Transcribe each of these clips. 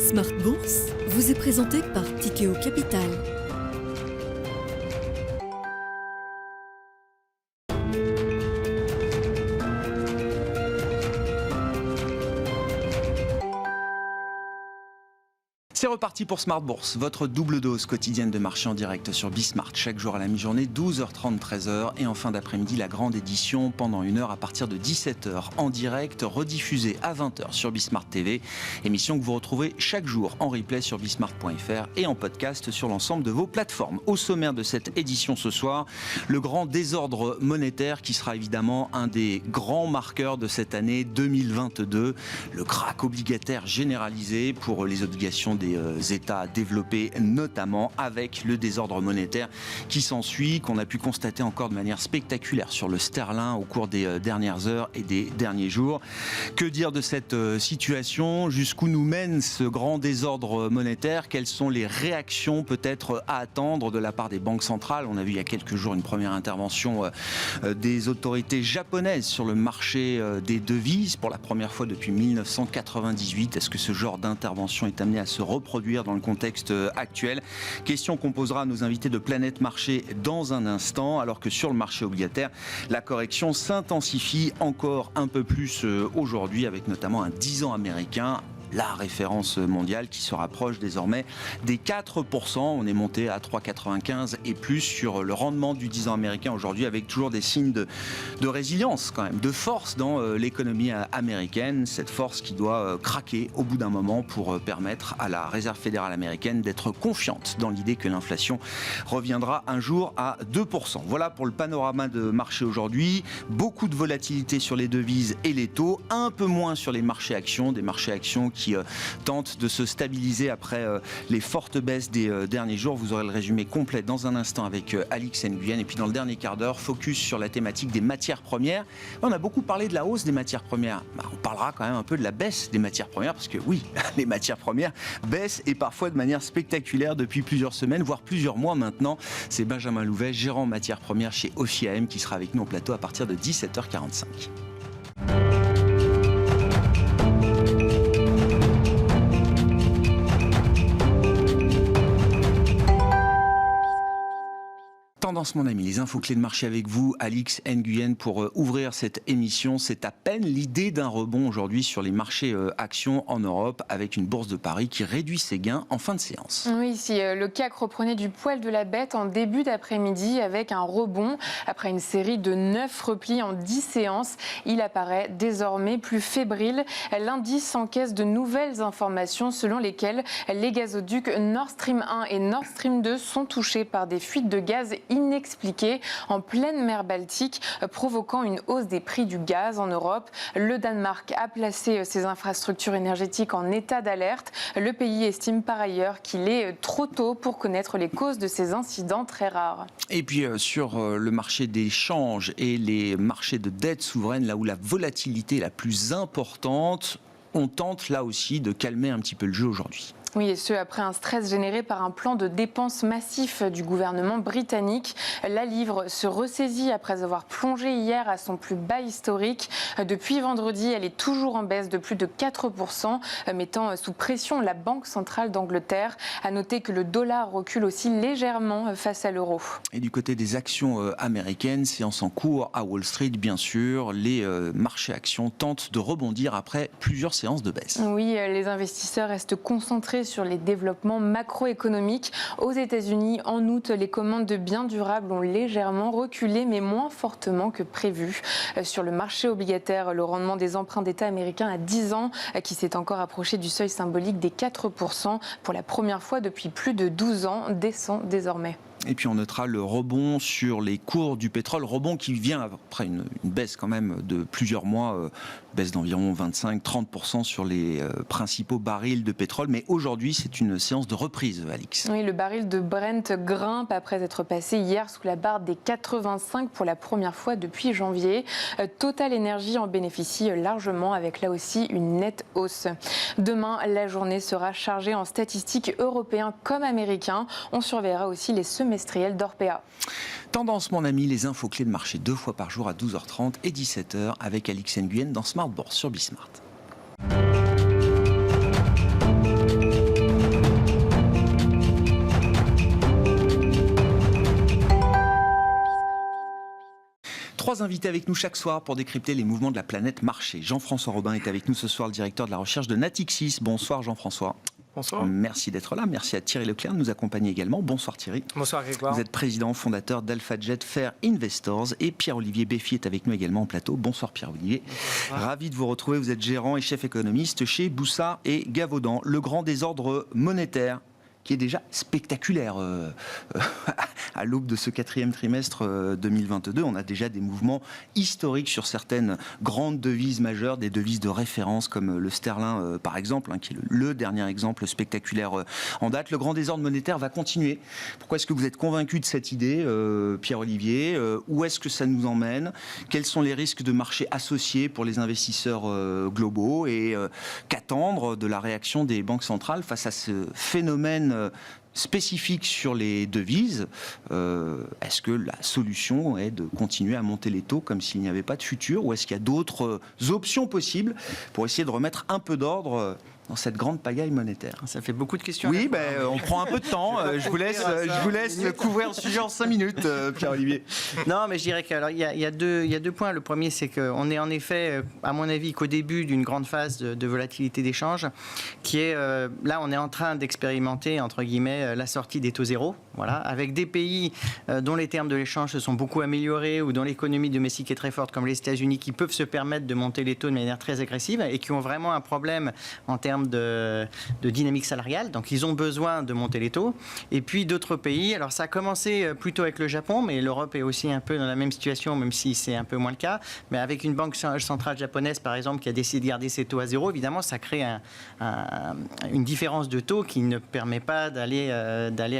Smart Bourse vous est présenté par Tikeo Capital. C'est reparti pour Smart Bourse, votre double dose quotidienne de marché en direct sur Bismart. Chaque jour à la mi-journée, 12h30, 13h. Et en fin d'après-midi, la grande édition pendant 1 heure à partir de 17h en direct, rediffusée à 20h sur Bismart TV. Émission que vous retrouvez chaque jour en replay sur bismart.fr et en podcast sur l'ensemble de vos plateformes. Au sommaire de cette édition ce soir, le grand désordre monétaire qui sera évidemment un des grands marqueurs de cette année 2022. Le krach obligataire généralisé pour les obligations des États développés, notamment avec le désordre monétaire qui s'ensuit, qu'on a pu constater encore de manière spectaculaire sur le sterling au cours des dernières heures et des derniers jours. Que dire de cette situation? Jusqu'où nous mène ce grand désordre monétaire? Quelles sont les réactions peut-être à attendre de la part des banques centrales? On a vu il y a quelques jours une première intervention des autorités japonaises sur le marché des devises pour la première fois depuis 1998. Est-ce que ce genre d'intervention est amené à se reproduire dans le contexte actuel? Question qu'on posera à nos invités de Planète Marché dans un instant, alors que sur le marché obligataire, la correction s'intensifie encore un peu plus aujourd'hui, avec notamment un 10 ans américain, la référence mondiale qui se rapproche désormais des 4%. On est monté à 3,95 et plus sur le rendement du 10 ans américain aujourd'hui, avec toujours des signes de résilience quand même, de force dans l'économie américaine. Cette force qui doit craquer au bout d'un moment pour permettre à la Réserve fédérale américaine d'être confiante dans l'idée que l'inflation reviendra un jour à 2%. Voilà pour le panorama de marché aujourd'hui. Beaucoup de volatilité sur les devises et les taux, un peu moins sur les marchés actions, des marchés actions qui tentent de se stabiliser après les fortes baisses des derniers jours. Vous aurez le résumé complet dans un instant avec Alix Nguyen. Et puis dans le dernier quart d'heure, focus sur la thématique des matières premières. On a beaucoup parlé de la hausse des matières premières. On parlera quand même un peu de la baisse des matières premières, parce que oui, les matières premières baissent et parfois de manière spectaculaire depuis plusieurs semaines, voire plusieurs mois maintenant. C'est Benjamin Louvet, gérant matières premières chez OFI-AM, qui sera avec nous au plateau à partir de 17h45. Tendance, mon ami, les infos clés de marché avec vous, Alix Nguyen, pour ouvrir cette émission. C'est à peine l'idée d'un rebond aujourd'hui sur les marchés actions en Europe, avec une bourse de Paris qui réduit ses gains en fin de séance. Oui, si le CAC reprenait du poil de la bête en début d'après-midi avec un rebond après une série de 9 replis en 10 séances, il apparaît désormais plus fébrile. L'indice encaisse de nouvelles informations selon lesquelles les gazoducs Nord Stream 1 et Nord Stream 2 sont touchés par des fuites de gaz inexpliquée en pleine mer Baltique, provoquant une hausse des prix du gaz en Europe. Le Danemark a placé ses infrastructures énergétiques en état d'alerte. Le pays estime par ailleurs qu'il est trop tôt pour connaître les causes de ces incidents très rares. Et puis sur le marché des changes et les marchés de dette souveraine, là où la volatilité est la plus importante, on tente là aussi de calmer un petit peu le jeu aujourd'hui. Oui, et ce, après un stress généré par un plan de dépenses massif du gouvernement britannique. La livre se ressaisit après avoir plongé hier à son plus bas historique. Depuis vendredi, elle est toujours en baisse de plus de 4%, mettant sous pression la Banque centrale d'Angleterre. À noter que le dollar recule aussi légèrement face à l'euro. Et du côté des actions américaines, séance en cours à Wall Street, bien sûr, les marchés actions tentent de rebondir après plusieurs séances de baisse. Oui, les investisseurs restent concentrés sur les développements macroéconomiques. Aux États-Unis, en août, les commandes de biens durables ont légèrement reculé, mais moins fortement que prévu. Sur le marché obligataire, le rendement des emprunts d'État américains à 10 ans, qui s'est encore approché du seuil symbolique des 4% pour la première fois depuis plus de 12 ans, descend désormais. Et puis on notera le rebond sur les cours du pétrole, rebond qui vient après une baisse quand même de plusieurs mois, baisse d'environ 25-30% sur les principaux barils de pétrole. Mais aujourd'hui, c'est une séance de reprise, Alix. Oui, le baril de Brent grimpe après être passé hier sous la barre des 85 pour la première fois depuis janvier. Total Energy en bénéficie largement avec là aussi une nette hausse. Demain, la journée sera chargée en statistiques européens comme américains. On surveillera aussi les semestriels d'Orpea. Tendance, mon ami, les infos clés de marché 2 fois par jour à 12h30 et 17h avec Alix Nguyen dans Smart Bourse sur Bismart. 3 invités avec nous chaque soir pour décrypter les mouvements de la planète marché. Jean-François Robin est avec nous ce soir, le directeur de la recherche de Natixis. Bonsoir Jean-François. Bonsoir. Merci d'être là. Merci à Thierry Leclerc de nous accompagner également. Bonsoir Thierry. Bonsoir Grégoire. Vous êtes président fondateur d'AlphaJet Fair Investors et Pierre-Olivier Béfi est avec nous également en plateau. Bonsoir Pierre-Olivier. Ravi de vous retrouver. Vous êtes gérant et chef économiste chez Boussard et Gavaudan. Le grand désordre monétaire qui est déjà spectaculaire à l'aube de ce 4e trimestre 2022. On a déjà des mouvements historiques sur certaines grandes devises majeures, des devises de référence comme le sterling par exemple, qui est le dernier exemple spectaculaire en date. Le grand désordre monétaire va continuer. Pourquoi est-ce que vous êtes convaincu de cette idée, Pierre-Olivier ? Où est-ce que ça nous emmène ? Quels sont les risques de marché associés pour les investisseurs globaux ? Et qu'attendre de la réaction des banques centrales face à ce phénomène spécifique sur les devises? Est-ce que la solution est de continuer à monter les taux comme s'il n'y avait pas de futur, ou est-ce qu'il y a d'autres options possibles pour essayer de remettre un peu d'ordre dans cette grande pagaille monétaire? Ça fait beaucoup de questions. Oui, on prend un peu de temps. Je vous laisse couvrir le sujet en 5 minutes, Pierre-Olivier. Non, mais je dirais qu'il y a deux points. Le premier, c'est qu'on est en effet, à mon avis, qu'au début d'une grande phase de volatilité d'échange, qui est, là, on est en train d'expérimenter, entre guillemets, la sortie des taux zéro, voilà, avec des pays dont les termes de l'échange se sont beaucoup améliorés ou dont l'économie domestique est très forte, comme les États-Unis, qui peuvent se permettre de monter les taux de manière très agressive et qui ont vraiment un problème en termes de dynamique salariale, donc ils ont besoin de monter les taux. Et puis d'autres pays, alors ça a commencé plutôt avec le Japon, mais l'Europe est aussi un peu dans la même situation, même si c'est un peu moins le cas, mais avec une banque centrale japonaise par exemple qui a décidé de garder ses taux à zéro, évidemment ça crée une différence de taux qui ne permet pas d'aller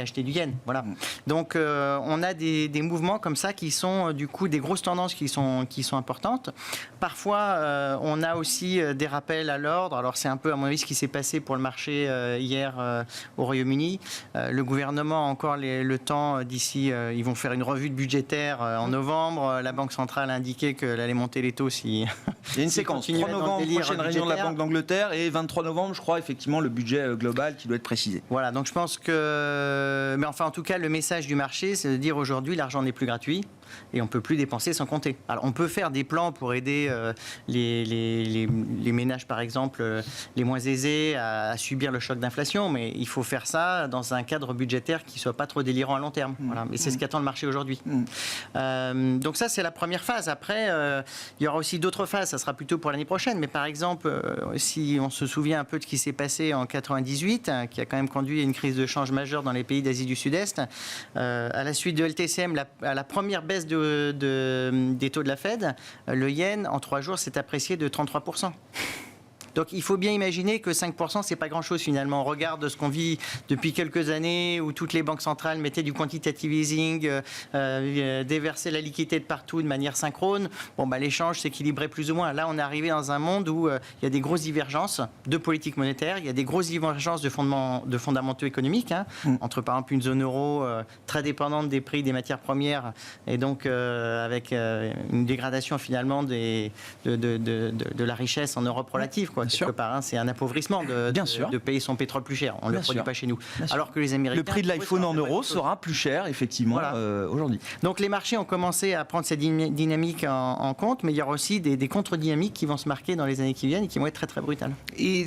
acheter du yen. Voilà. Donc on a des mouvements comme ça qui sont du coup des grosses tendances qui sont importantes. Parfois on a aussi des rappels à l'ordre, alors c'est un peu à mon avis ce qui s'est passé pour le marché hier au Royaume-Uni. Le gouvernement a encore le temps d'ici, ils vont faire une revue budgétaire en novembre. La Banque centrale a indiqué qu'elle allait monter les taux si... Il y a une séquence, 3 novembre, prochaine réunion de la Banque d'Angleterre, et 23 novembre, je crois, effectivement, le budget global qui doit être précisé. Voilà, donc je pense que... Mais enfin, en tout cas, le message du marché, c'est de dire aujourd'hui, l'argent n'est plus gratuit et on ne peut plus dépenser sans compter. Alors, on peut faire des plans pour aider les ménages, par exemple, les moins aisés à subir le choc d'inflation, mais il faut faire ça dans un cadre budgétaire qui ne soit pas trop délirant à long terme. Voilà. Et c'est ce qu'attend le marché aujourd'hui. Donc ça, c'est la première phase. Après, il y aura aussi d'autres phases. Ça sera plutôt pour l'année prochaine. Mais par exemple, si on se souvient un peu de ce qui s'est passé en 98, qui a quand même conduit à une crise de change majeure dans les pays d'Asie du Sud-Est, à la suite de LTCM, à la première baisse des taux de la Fed, le yen, en 3 jours, s'est apprécié de 33%. Donc il faut bien imaginer que 5%, c'est pas grand-chose finalement. On regarde ce qu'on vit depuis quelques années où toutes les banques centrales mettaient du quantitative easing, déversaient la liquidité de partout de manière synchrone. Bon, l'échange s'équilibrait plus ou moins. Là, on est arrivé dans un monde où il y a des grosses divergences de politique monétaire, il y a des grosses divergences de fondamentaux économiques, entre par exemple une zone euro très dépendante des prix des matières premières et donc avec une dégradation finalement de la richesse en Europe relative, quoi. Quelque part, c'est un appauvrissement de payer son pétrole plus cher. On ne le produit pas chez nous. Alors que les Américains... Le prix de l'iPhone en euros sera plus cher, effectivement, aujourd'hui. Donc les marchés ont commencé à prendre cette dynamique en compte, mais il y aura aussi des contre-dynamiques qui vont se marquer dans les années qui viennent et qui vont être très très brutales. Et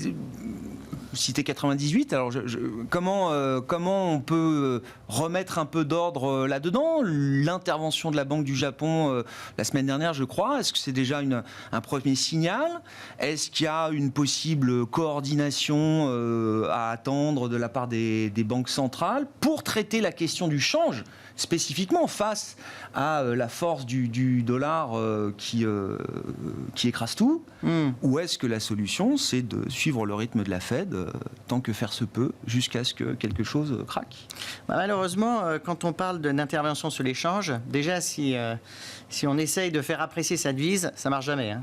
vous citez 98, alors comment on peut remettre un peu d'ordre là-dedans? L'intervention de la Banque du Japon la semaine dernière, je crois, est-ce que c'est déjà un premier signal? Est-ce qu'il y a une possible coordination à attendre de la part des banques centrales pour traiter la question du change spécifiquement face à la force du dollar qui écrase tout? Ou est-ce que la solution, c'est de suivre le rythme de la Fed tant que faire se peut, jusqu'à ce que quelque chose craque? Malheureusement, quand on parle d'intervention sur l'échange, déjà si on essaye de faire apprécier sa devise, ça ne marche jamais.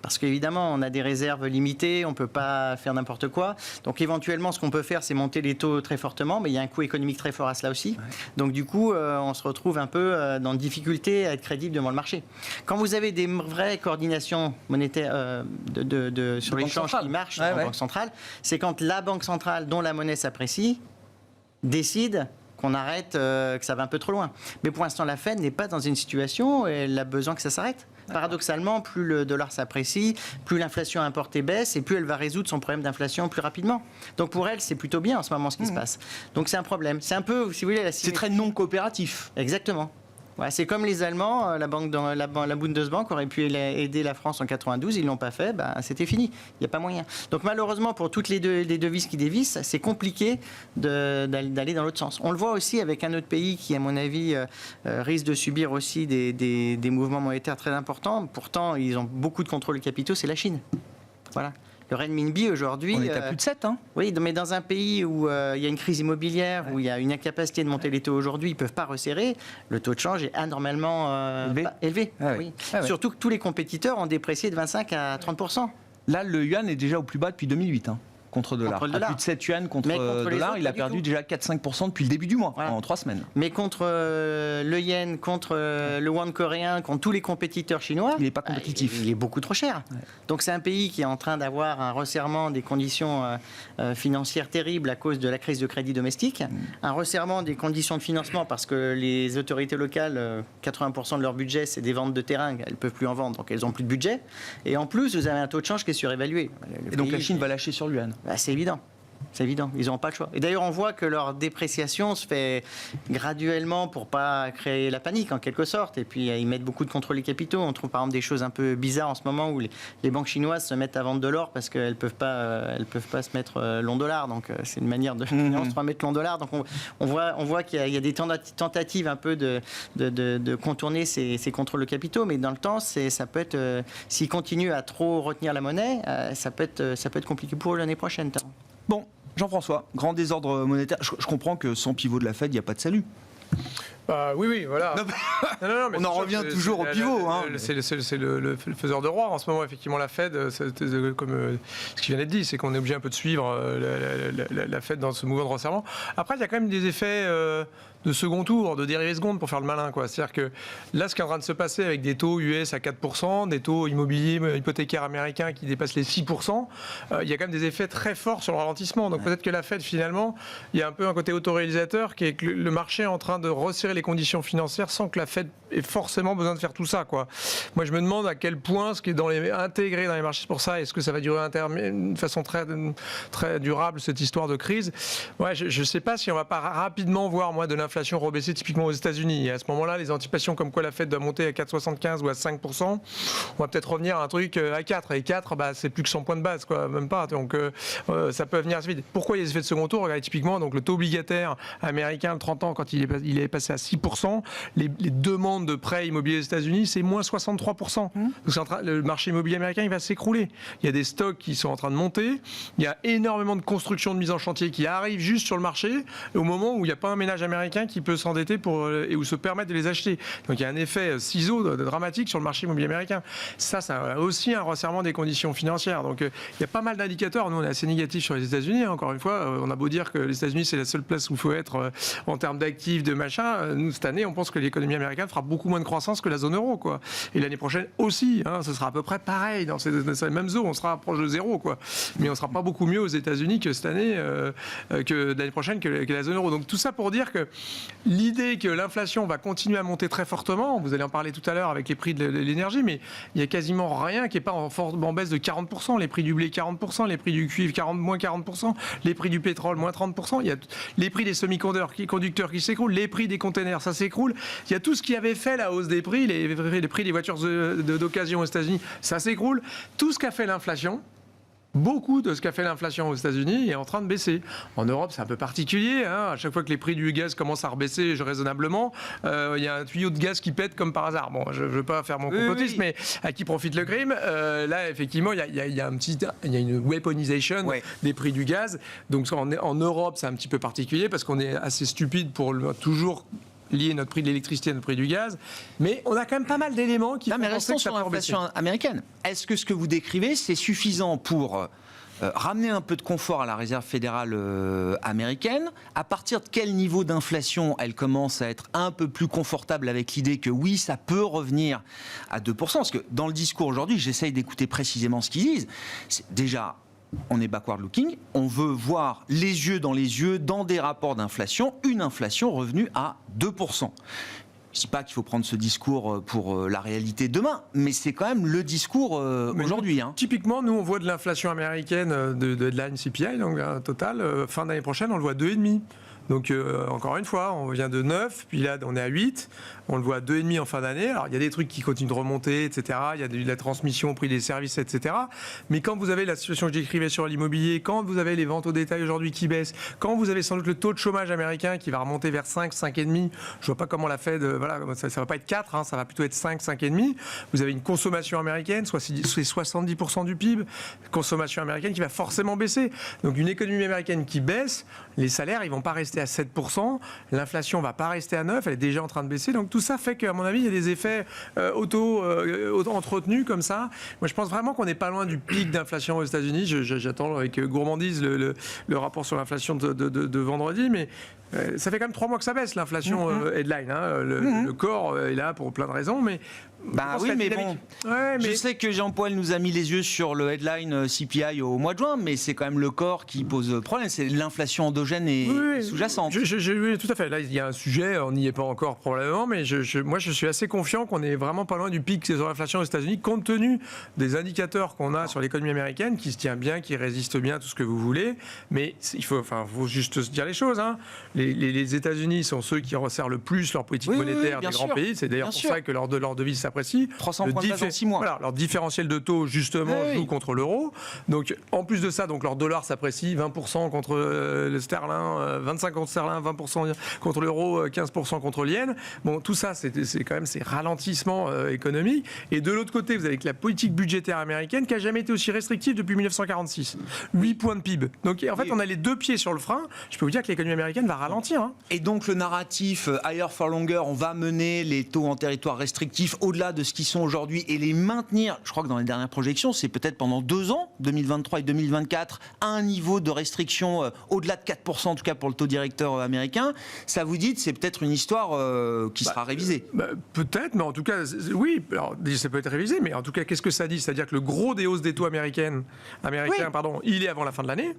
Parce qu'évidemment, on a des réserves limitées, on ne peut pas faire n'importe quoi. Donc éventuellement, ce qu'on peut faire, c'est monter les taux très fortement, mais il y a un coût économique très fort à cela aussi. Ouais. Donc du coup, on se retrouve un peu dans une difficulté à être crédible devant le marché. Quand vous avez des vraies coordinations monétaires sur l'échange qui marchent en banque centrale, c'est quand la banque centrale, dont la monnaie s'apprécie, décide qu'on arrête, que ça va un peu trop loin. Mais pour l'instant, la Fed n'est pas dans une situation où elle a besoin que ça s'arrête. Paradoxalement, plus le dollar s'apprécie, plus l'inflation importée baisse et plus elle va résoudre son problème d'inflation plus rapidement. Donc pour elle, c'est plutôt bien en ce moment ce qui se passe. Donc c'est un problème. C'est un peu, si vous voulez, c'est très non coopératif. Exactement. Ouais, c'est comme les Allemands, la Bundesbank aurait pu aider la France en 92, ils ne l'ont pas fait, c'était fini, il n'y a pas moyen. Donc malheureusement, pour toutes les devises qui dévissent, c'est compliqué d'aller dans l'autre sens. On le voit aussi avec un autre pays qui, à mon avis, risque de subir aussi des mouvements monétaires très importants. Pourtant, ils ont beaucoup de contrôle de capitaux, c'est la Chine. Voilà. Le renminbi aujourd'hui... On est à plus de 7, hein. Oui, mais dans un pays où il y a une crise immobilière, où il y a une incapacité de monter les taux aujourd'hui, ils ne peuvent pas resserrer, le taux de change est anormalement élevé. Ah, oui. Ah, ouais. Surtout que tous les compétiteurs ont déprécié de 25 à 30%. Là, le yuan est déjà au plus bas depuis 2008. Contre le dollar. Contre le dollar. À plus de 7 yuan contre le dollar, il a perdu déjà 4-5% depuis le début du mois, en 3 semaines. Mais contre le yen, contre le won coréen, contre tous les compétiteurs chinois, il n'est pas compétitif. Il est beaucoup trop cher. Ouais. Donc c'est un pays qui est en train d'avoir un resserrement des conditions financières terribles à cause de la crise de crédit domestique, un resserrement des conditions de financement parce que les autorités locales, 80% de leur budget, c'est des ventes de terrain, elles ne peuvent plus en vendre, donc elles n'ont plus de budget. Et en plus, vous avez un taux de change qui est surévalué. Et donc la Chine va lâcher sur l'yuan. C'est évident. C'est évident, ils n'ont pas le choix. Et d'ailleurs, on voit que leur dépréciation se fait graduellement pour pas créer la panique en quelque sorte. Et puis, ils mettent beaucoup de contrôle des capitaux. On trouve par exemple des choses un peu bizarres en ce moment où les banques chinoises se mettent à vendre de l'or parce qu'elles peuvent pas se mettre long dollar. Donc, c'est une manière de se remettre long dollar. Donc, on voit qu'il y a des tentatives un peu de contourner ces contrôles de capitaux. Mais dans le temps, ça peut être, s'ils continuent à trop retenir la monnaie, ça peut être compliqué pour eux l'année prochaine. Bon, Jean-François, grand désordre monétaire. Je comprends que sans pivot de la Fed, il n'y a pas de salut. Oui, voilà. Non, mais on en revient toujours au pivot. C'est le faiseur de roi. En ce moment, effectivement, la Fed, comme ce qui vient d'être dit, c'est qu'on est obligé un peu de suivre la Fed dans ce mouvement de resserrement. Après, il y a quand même des effets de second tour, de dérivés secondes pour faire le malin, quoi. C'est-à-dire que là, ce qui est en train de se passer avec des taux US à 4%, des taux immobiliers hypothécaires américains qui dépassent les 6%, il y a quand même des effets très forts sur le ralentissement. Donc peut-être que la Fed, finalement, il y a un peu un côté autoréalisateur qui est que le marché est en train de resserrer les conditions financières sans que la Fed ait forcément besoin de faire tout ça, quoi. Moi, je me demande à quel point ce qui est intégré dans les marchés pour ça, est-ce que ça va durer de façon très, très durable, cette histoire de crise. Ouais, je ne sais pas si on ne va pas rapidement voir, moi, de l'inflation rebaisser typiquement aux États-Unis. Et à ce moment-là, les anticipations comme quoi la Fed doit monter à 4,75 ou à 5%, on va peut-être revenir à un truc à 4. Et 4, c'est plus que 100 points de base, quoi, même pas. Donc ça peut venir assez vite. Pourquoi il y a des effets de second tour? Regardez typiquement donc, le taux obligataire américain, le 30 ans, quand il est passé à 6%, les demandes de prêts immobiliers aux États-Unis, c'est moins 63%. Donc le marché immobilier américain, il va s'écrouler. Il y a des stocks qui sont en train de monter. Il y a énormément de construction de mise en chantier qui arrivent juste sur le marché au moment où il n'y a pas un ménage américain qui peut s'endetter et ou se permettre de les acheter. Donc il y a un effet ciseau dramatique sur le marché immobilier américain. Ça a aussi un resserrement des conditions financières. Donc il y a pas mal d'indicateurs. Nous, on est assez négatifs sur les États-Unis. Encore une fois, on a beau dire que les États-Unis, c'est la seule place où il faut être en termes d'actifs, de machin. Nous, cette année, on pense que l'économie américaine fera beaucoup moins de croissance que la zone euro, quoi. Et l'année prochaine aussi. Ce sera à peu près pareil dans ces mêmes zones. On sera proche de zéro, quoi. Mais on ne sera pas beaucoup mieux aux États-Unis que cette année, que l'année prochaine, que la zone euro. Donc tout ça pour dire que l'idée que l'inflation va continuer à monter très fortement, vous allez en parler tout à l'heure avec les prix de l'énergie, mais il n'y a quasiment rien qui n'est pas en baisse de 40%. Les prix du blé, 40%, les prix du cuivre, moins 40%, les prix du pétrole, moins 30%. Il y a les prix des semi-conducteurs qui s'écroulent, les prix des containers, ça s'écroule. Il y a tout ce qui avait fait la hausse des prix, les prix des voitures d'occasion aux États-Unis, ça s'écroule. Tout ce qu'a fait l'inflation, beaucoup de ce qu'a fait l'inflation aux États-Unis est en train de baisser. En Europe, c'est un peu particulier. À chaque fois que les prix du gaz commencent à rebaisser raisonnablement, il y a un tuyau de gaz qui pète comme par hasard. Bon, je ne veux pas faire mon complotiste, mais à qui profite le crime? Là, effectivement, il y a une weaponisation des prix du gaz. Donc en Europe, c'est un petit peu particulier parce qu'on est assez stupide pour toujours lier notre prix de l'électricité à notre prix du gaz, mais on a quand même pas mal d'éléments qui font penser que ça peut rebaisser. Sur l'inflation américaine, est-ce que ce que vous décrivez, c'est suffisant pour ramener un peu de confort à la réserve fédérale américaine? À partir de quel niveau d'inflation elle commence à être un peu plus confortable avec l'idée que oui, ça peut revenir à 2%? Parce que dans le discours aujourd'hui, j'essaye d'écouter précisément ce qu'ils disent. Déjà, on est backward looking, on veut voir les yeux dans les yeux, dans des rapports d'inflation, une inflation revenue à 2%. Je ne dis pas qu'il faut prendre ce discours pour la réalité demain, mais c'est quand même le discours aujourd'hui. Typiquement, nous, on voit de l'inflation américaine de headline CPI, donc total, fin d'année prochaine, on le voit à 2,5. Donc, encore une fois, on vient de 9, puis là, on est à 8. On le voit à 2,5 en fin d'année. Alors, il y a des trucs qui continuent de remonter, etc. Il y a de la transmission au prix des services, etc. Mais quand vous avez la situation que je décrivais sur l'immobilier, quand vous avez les ventes au détail aujourd'hui qui baissent, quand vous avez sans doute le taux de chômage américain qui va remonter vers 5, 5,5, je vois pas comment la Fed, voilà, ça va pas être 4, ça va plutôt être 5, 5,5. Vous avez une consommation américaine, soit c'est 70% du PIB, consommation américaine qui va forcément baisser. Donc, une économie américaine qui baisse, les salaires, ils vont pas rester à 7%, l'inflation va pas rester à 9, elle est déjà en train de baisser. Donc, tout ça fait qu'à mon avis, il y a des effets auto-entretenus comme ça. Moi, je pense vraiment qu'on n'est pas loin du pic d'inflation aux États-Unis. J'attends avec gourmandise le rapport sur l'inflation de vendredi, mais ça fait quand même 3 mois que ça baisse, l'inflation headline. Le corps est là pour plein de raisons, mais... Je sais que Jean-Paul nous a mis les yeux sur le headline CPI au mois de juin, mais c'est quand même le corps qui pose problème. C'est l'inflation endogène et sous-jacente. Oui, tout à fait. Là, il y a un sujet, on n'y est pas encore probablement, mais moi, je suis assez confiant qu'on est vraiment pas loin du pic de l'inflation aux États-Unis, compte tenu des indicateurs qu'on a sur l'économie américaine, qui se tient bien, qui résiste bien, tout ce que vous voulez. Mais il faut juste se dire les choses. Les États-Unis sont ceux qui resserrent le plus leur politique monétaire des grands pays. C'est d'ailleurs pour ça que leur devise s'apprécie. 300 points de base en 6 mois. Voilà, leur différentiel de taux, justement, joue contre l'euro. Donc, en plus de ça, donc, leur dollar s'apprécie 20% contre le sterling, 25% contre le sterling, 20% contre l'euro, 15% contre l'yen. Bon, tout ça, c'est quand même ces ralentissements économiques. Et de l'autre côté, vous avez la politique budgétaire américaine qui n'a jamais été aussi restrictive depuis 1946. 8 points de PIB. Donc, en fait, on a les deux pieds sur le frein. Je peux vous dire que l'économie américaine va ralentir. Et donc, le narratif higher for longer, on va mener les taux en territoire restrictif au-delà de ce qu'ils sont aujourd'hui et les maintenir, je crois que dans les dernières projections, c'est peut-être pendant 2 ans, 2023 et 2024, à un niveau de restriction au-delà de 4%, en tout cas pour le taux directeur américain. Ça vous dit, c'est peut-être une histoire qui sera révisée. Peut-être, mais en tout cas, oui, alors, ça peut être révisé, mais en tout cas, qu'est-ce que ça dit? C'est-à-dire que le gros des hausses des taux américains, il est avant la fin de l'année.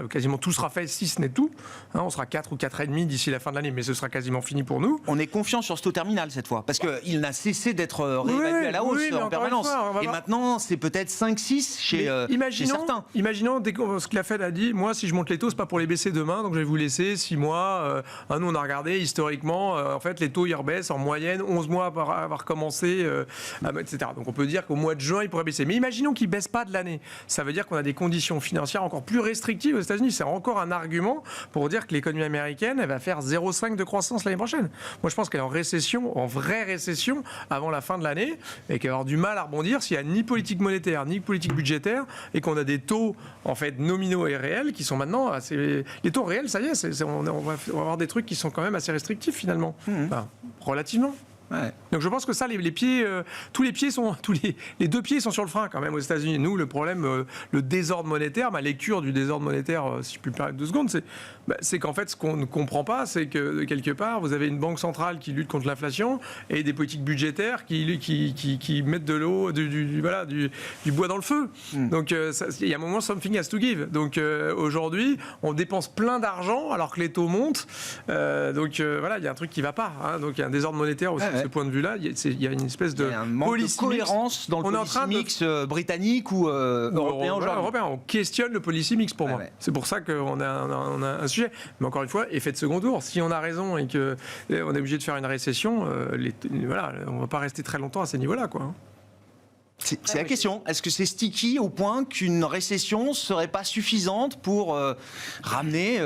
Quasiment tout sera fait, si ce n'est tout. On sera 4 ou 4,5 d'ici la fin de l'année, mais ce sera quasiment fini pour nous. On est confiant sur ce taux terminal cette fois, parce qu'il n'a cessé d'être réévalué à la hausse en permanence. Et maintenant, c'est peut-être 5-6 chez certains. Imaginons ce que la Fed a dit, moi, si je monte les taux, c'est pas pour les baisser demain, donc je vais vous laisser 6 mois. Nous, on a regardé historiquement, en fait, les taux, ils rebaissent en moyenne 11 mois après avoir commencé, etc. Donc on peut dire qu'au mois de juin, ils pourraient baisser. Mais imaginons qu'ils ne baissent pas de l'année. Ça veut dire qu'on a des conditions financières encore plus restrictives aux États-Unis. C'est encore un argument pour dire que l'économie américaine, elle va faire 0,5 de croissance l'année prochaine. Moi, je pense qu'elle est en récession, en vraie récession, avant la fin de l'année, et qu'elle va avoir du mal à rebondir s'il n'y a ni politique monétaire, ni politique budgétaire, et qu'on a des taux, en fait, nominaux et réels qui sont maintenant assez... Les taux réels, ça y est, on va avoir des trucs qui sont quand même assez restrictifs, finalement. Enfin, relativement. Ouais. Donc je pense que ça, les pieds, les deux pieds sont sur le frein quand même aux États-Unis. Nous, le problème, le désordre monétaire, ma lecture du désordre monétaire, si je puis me permettre 2 secondes, c'est qu'en fait, ce qu'on ne comprend pas, c'est que quelque part, vous avez une banque centrale qui lutte contre l'inflation et des politiques budgétaires qui mettent de l'eau, du bois dans le feu. Donc il y a un moment, something has to give. Donc aujourd'hui, on dépense plein d'argent alors que les taux montent. Donc voilà, il y a un truc qui ne va pas. Donc il y a un désordre monétaire aussi. De ce point de vue-là, il y a une espèce de cohérence dans le policy mix britannique ou européen aujourd'hui. On questionne le policy mix pour moi. Ouais. C'est pour ça qu'on a un sujet. Mais encore une fois, effet de second tour. Si on a raison et qu'on est obligé de faire une récession, on ne va pas rester très longtemps à ces niveaux-là, quoi. C'est la question. Est-ce que c'est sticky au point qu'une récession ne serait pas suffisante pour ramener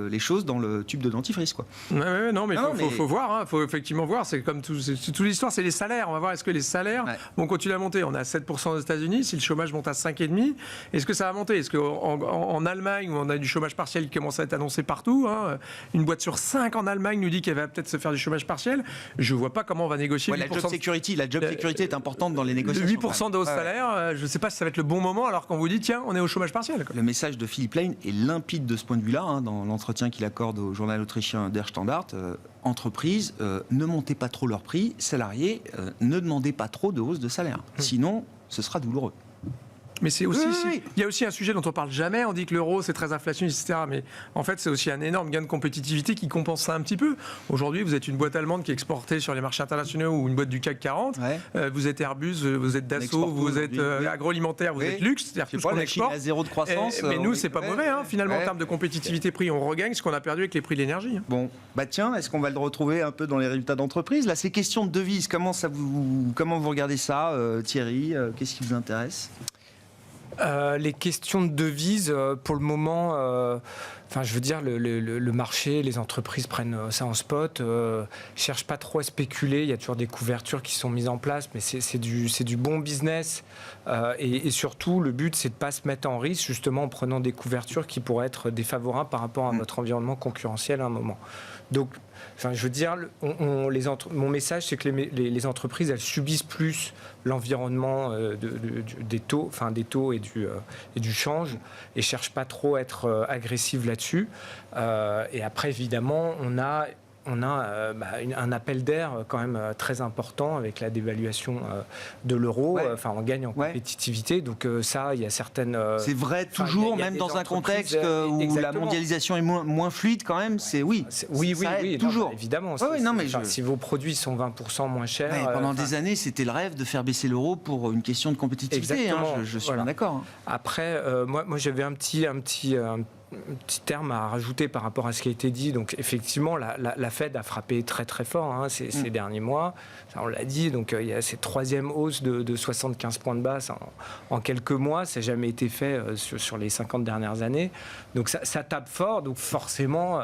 les choses dans le tube de dentifrice, quoi? Non, mais il faut voir. Il faut effectivement voir. C'est comme toute l'histoire, c'est les salaires. On va voir, est-ce que les salaires vont continuer à monter? On est à 7% aux États-Unis. Si le chômage monte à 5,5%, est-ce que ça va monter? Est-ce qu'en Allemagne, où on a du chômage partiel qui commence à être annoncé partout, une boîte sur 5 en Allemagne nous dit qu'elle va peut-être se faire du chômage partiel, je ne vois pas comment on va négocier. La job security est importante dans les négociations. 8% de hausse salaire, je ne sais pas si ça va être le bon moment alors qu'on vous dit tiens, on est au chômage partiel. Le message de Philippe Lane est limpide de ce point de vue-là, dans l'entretien qu'il accorde au journal autrichien Der Standard. Entreprises, ne montez pas trop leurs prix, salariés, ne demandez pas trop de hausse de salaire. Sinon, ce sera douloureux. Mais c'est aussi, Oui. il y a aussi un sujet dont on parle jamais. On dit que l'euro c'est très inflationniste, etc. Mais en fait, c'est aussi un énorme gain de compétitivité qui compense ça un petit peu. Aujourd'hui, vous êtes une boîte allemande qui est exportée sur les marchés internationaux ou une boîte du CAC 40. Ouais. Vous êtes Airbus, vous êtes Dassault, vous êtes agroalimentaire, vous êtes luxe. C'est-à-dire tout ce qu'on la Chine exporte. à zéro de croissance. Mais nous, c'est pas mauvais. Finalement, Ouais. en termes de compétitivité prix, on regagne ce qu'on a perdu avec les prix de l'énergie. Bon, bah tiens, est-ce qu'on va le retrouver un peu dans les résultats d'entreprise? Là, ces questions de devises, comment vous regardez ça, Thierry? Qu'est-ce qui vous intéresse? Les questions de devises, pour le moment, je veux dire, le marché, les entreprises prennent ça en spot, cherchent pas trop à spéculer. Il y a toujours des couvertures qui sont mises en place, mais c'est du bon business. Et surtout, le but, c'est de pas se mettre en risque, justement, en prenant des couvertures qui pourraient être défavorables par rapport à notre environnement concurrentiel à un moment. Donc, je veux dire, mon message, c'est que les entreprises, elles subissent plus l'environnement des taux et du change, et cherchent pas trop à être agressives là-dessus. Et après, évidemment, on a un appel d'air quand même très important avec la dévaluation de l'euro. Ouais. On gagne en compétitivité. Donc ça, il y a certaines... C'est vrai toujours, il y a même des dans un entreprises, contexte où la exactement. mondialisation est moins fluide quand même. Oui, toujours. Évidemment. Si vos produits sont 20% moins chers... pendant des années, c'était le rêve de faire baisser l'euro pour une question de compétitivité. Je suis bien d'accord. Après, moi j'avais un petit terme à rajouter par rapport à ce qui a été dit. Donc effectivement, la Fed a frappé très très fort ces derniers mois. Ça, on l'a dit. Donc il y a cette troisième hausse de 75 points de base en quelques mois. Ça n'a jamais été fait sur les 50 dernières années. Donc ça tape fort. Donc forcément,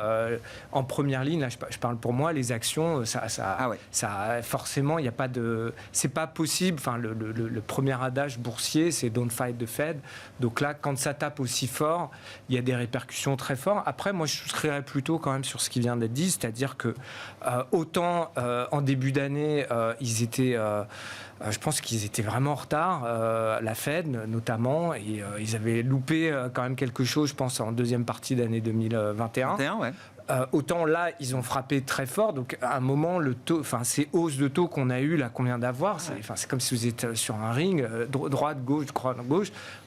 en première ligne, là, je parle pour moi, les actions, ça forcément, il n'y a pas de... C'est pas possible. Le premier adage boursier, c'est don't fight the Fed. Donc là, quand ça tape aussi fort, il y a des répercussions très fortes. Après, moi, je souscrirais plutôt quand même sur ce qui vient d'être dit, c'est-à-dire que autant en début d'année, ils étaient... je pense qu'ils étaient vraiment en retard, la Fed notamment, et ils avaient loupé quand même quelque chose, je pense, en deuxième partie d'année 2021. Autant là, ils ont frappé très fort. Donc, à un moment, le taux, ces hausses de taux qu'on a eues là, qu'on vient d'avoir, c'est comme si vous êtes sur un ring, droite, gauche.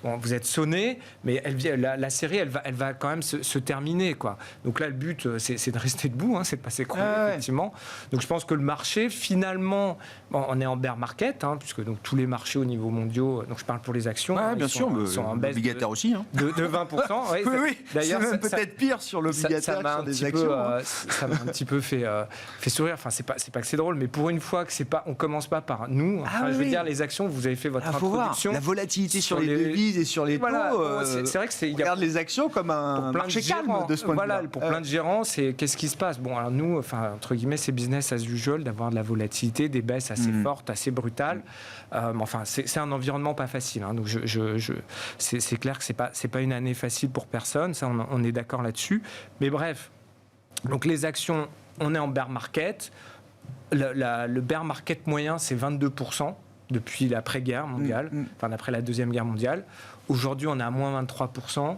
Bon, vous êtes sonné, mais la série, elle va quand même se terminer, quoi. Donc là, le but, c'est de rester debout, c'est de passer effectivement. Donc, je pense que le marché, finalement, on est en bear market, puisque donc tous les marchés au niveau mondial, donc je parle pour les actions, bien sûr, sont en baisse obligataire aussi, de 20%. Oui. D'ailleurs, c'est même peut-être pire sur l'obligataire que sur des actions. Ça m'a un petit peu fait sourire. C'est pas que c'est drôle, mais pour une fois que on commence pas par nous. Je veux dire, les actions, vous avez fait votre introduction. La volatilité sur les devises et sur les taux. C'est vrai que on regarde les actions comme un marché calme de ce point de vue. Pour plein de gérants, c'est qu'est-ce qui se passe. Bon, alors nous, entre guillemets, c'est business as usual d'avoir de la volatilité, des baisses assez fortes, assez brutales. C'est un environnement pas facile. Donc c'est clair que c'est pas une année facile pour personne. Ça, on est d'accord là-dessus. Mais bref. Donc les actions, on est en bear market. Le bear market moyen, c'est 22% depuis l'après-guerre mondiale, après la Deuxième Guerre mondiale. Aujourd'hui, on est à moins 23%.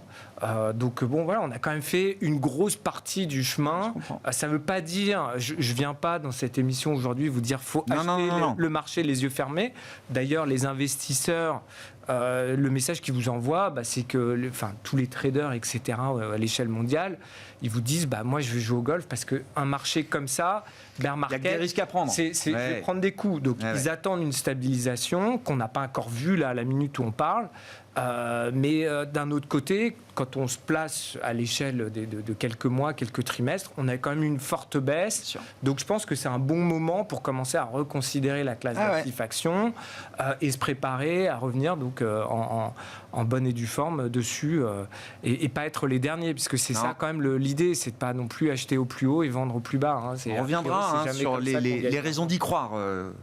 Donc on a quand même fait une grosse partie du chemin. Ça ne veut pas dire, je ne viens pas dans cette émission aujourd'hui vous dire faut acheter le marché les yeux fermés. D'ailleurs, les investisseurs, le message qu'ils vous envoient, c'est que tous les traders, etc., à l'échelle mondiale, ils vous disent moi je vais jouer au golf parce qu'un marché comme ça, bear market, il y a des risques à prendre. Je vais prendre des coups. Donc ils attendent une stabilisation qu'on n'a pas encore vue là à la minute où on parle. Mais d'un autre côté, quand on se place à l'échelle de quelques mois, quelques trimestres, on a quand même une forte baisse. Donc je pense que c'est un bon moment pour commencer à reconsidérer la classe d'actifs actions et se préparer à revenir donc en bonne et due forme dessus et pas être les derniers, puisque c'est ça quand même l'idée, c'est de pas non plus acheter au plus haut et vendre au plus bas. On reviendra sur les raisons d'y croire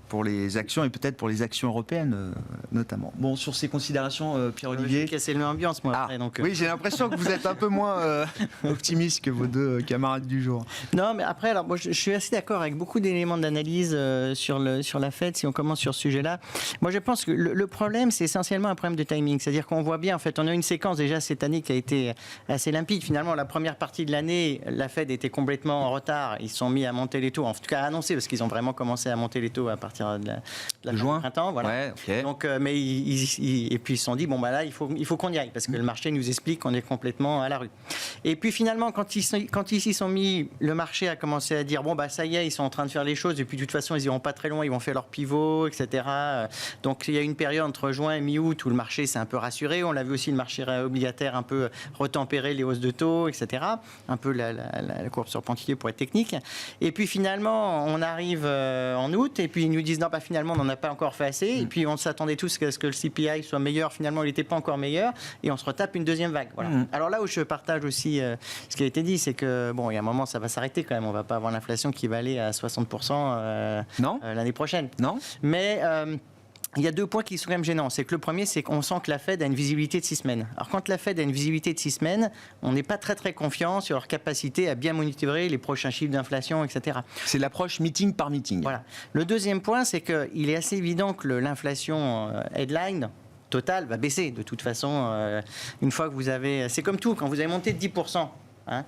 pour les actions et peut-être pour les actions européennes notamment. Bon, sur ces considérations, Pierre-Olivier. J'ai cassé l'ambiance, moi. Après, donc, oui, j'ai l'impression. l'impression que vous êtes un peu moins optimiste que vos deux camarades du jour. Non, mais après, alors, moi, je suis assez d'accord avec beaucoup d'éléments d'analyse sur la Fed, si on commence sur ce sujet-là. Moi, je pense que le problème, c'est essentiellement un problème de timing. C'est-à-dire qu'on voit bien, en fait, on a une séquence déjà cette année qui a été assez limpide. Finalement, la première partie de l'année, la Fed était complètement en retard. Ils se sont mis à monter les taux, en tout cas à annoncer, parce qu'ils ont vraiment commencé à monter les taux à partir de la fin juin. du printemps. Voilà. Ouais, ok. Donc, mais et puis ils se sont dit, bon, bah là, il faut qu'on y aille, parce que le marché nous explique qu'on est complètement à la rue. Et puis finalement, quand ils s'y sont mis, le marché a commencé à dire, bon, bah ça y est, ils sont en train de faire les choses, et puis de toute façon, ils iront pas très loin, ils vont faire leur pivot, etc. Donc il y a une période entre juin et mi-août où le marché s'est un peu rassuré. On l'a vu aussi, le marché obligataire un peu retempérer les hausses de taux, etc. Un peu la courbe sur Pantelier pour être technique. Et puis finalement, on arrive en août, et puis ils nous disent, non, bah finalement, on n'en a pas encore fait assez. Et puis on s'attendait tous à ce que le CPI soit meilleur. Finalement, il n'était pas encore meilleur, et on se retape une deuxième vague. Voilà. Alors là où je partage aussi ce qui a été dit, c'est que bon, il y a un moment, ça va s'arrêter quand même. On ne va pas avoir l'inflation qui va aller à 60% l'année prochaine. Non. Mais il y a 2 points qui sont quand même gênants. C'est que le premier, c'est qu'on sent que la Fed a une visibilité de 6 semaines. Alors quand la Fed a une visibilité de 6 semaines, on n'est pas très très confiant sur leur capacité à bien monitorer les prochains chiffres d'inflation, etc. C'est l'approche meeting par meeting. Voilà. Le deuxième point, c'est qu'il est assez évident que l'inflation headline totale va baisser. De toute façon, une fois que vous avez... C'est comme tout, quand vous avez monté de 10%, hein,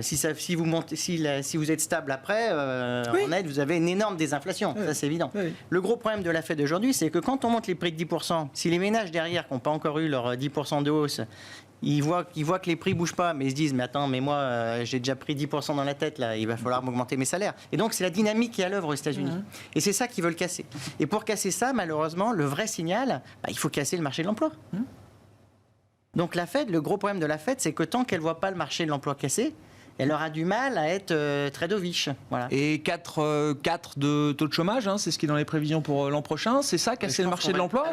si vous êtes stable après, en net, vous avez une énorme désinflation. Ça, c'est évident. Oui. Le gros problème de la Fed aujourd'hui, c'est que quand on monte les prix de 10%, si les ménages derrière qui n'ont pas encore eu leur 10% de hausse, ils voient que les prix ne bougent pas, mais ils se disent, mais attends, mais moi, j'ai déjà pris 10% dans la tête, là, il va falloir m'augmenter mes salaires. Et donc, c'est la dynamique qui est à l'œuvre aux États-Unis. Et c'est ça qu'ils veulent casser. Et pour casser ça, malheureusement, le vrai signal, il faut casser le marché de l'emploi. Donc la Fed, le gros problème de la Fed, c'est que tant qu'elle ne voit pas le marché de l'emploi cassé, elle aura du mal à être très dovish. Voilà. Et 4 de taux de chômage, hein, c'est ce qui est dans les prévisions pour l'an prochain. C'est ça, casser le marché de l'emploi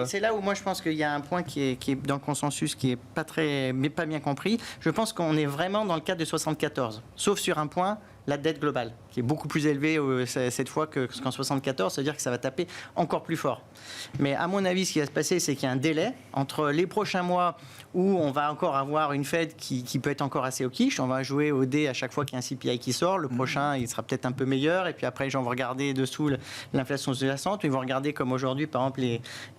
C'est là où moi je pense qu'il y a un point qui est dans le consensus qui n'est pas bien compris. Je pense qu'on est vraiment dans le cadre de 74, sauf sur un point, la dette globale, qui est beaucoup plus élevée cette fois qu'en 74, c'est-à-dire que ça va taper encore plus fort. Mais à mon avis, ce qui va se passer, c'est qu'il y a un délai entre les prochains mois où on va encore avoir une Fed qui peut être encore assez au quiche. On va jouer au dé à chaque fois qu'il y a un CPI qui sort. Le prochain, il sera peut-être un peu meilleur. Et puis après, les gens vont regarder dessous l'inflation sous-jacente. Ils vont regarder comme aujourd'hui, par exemple,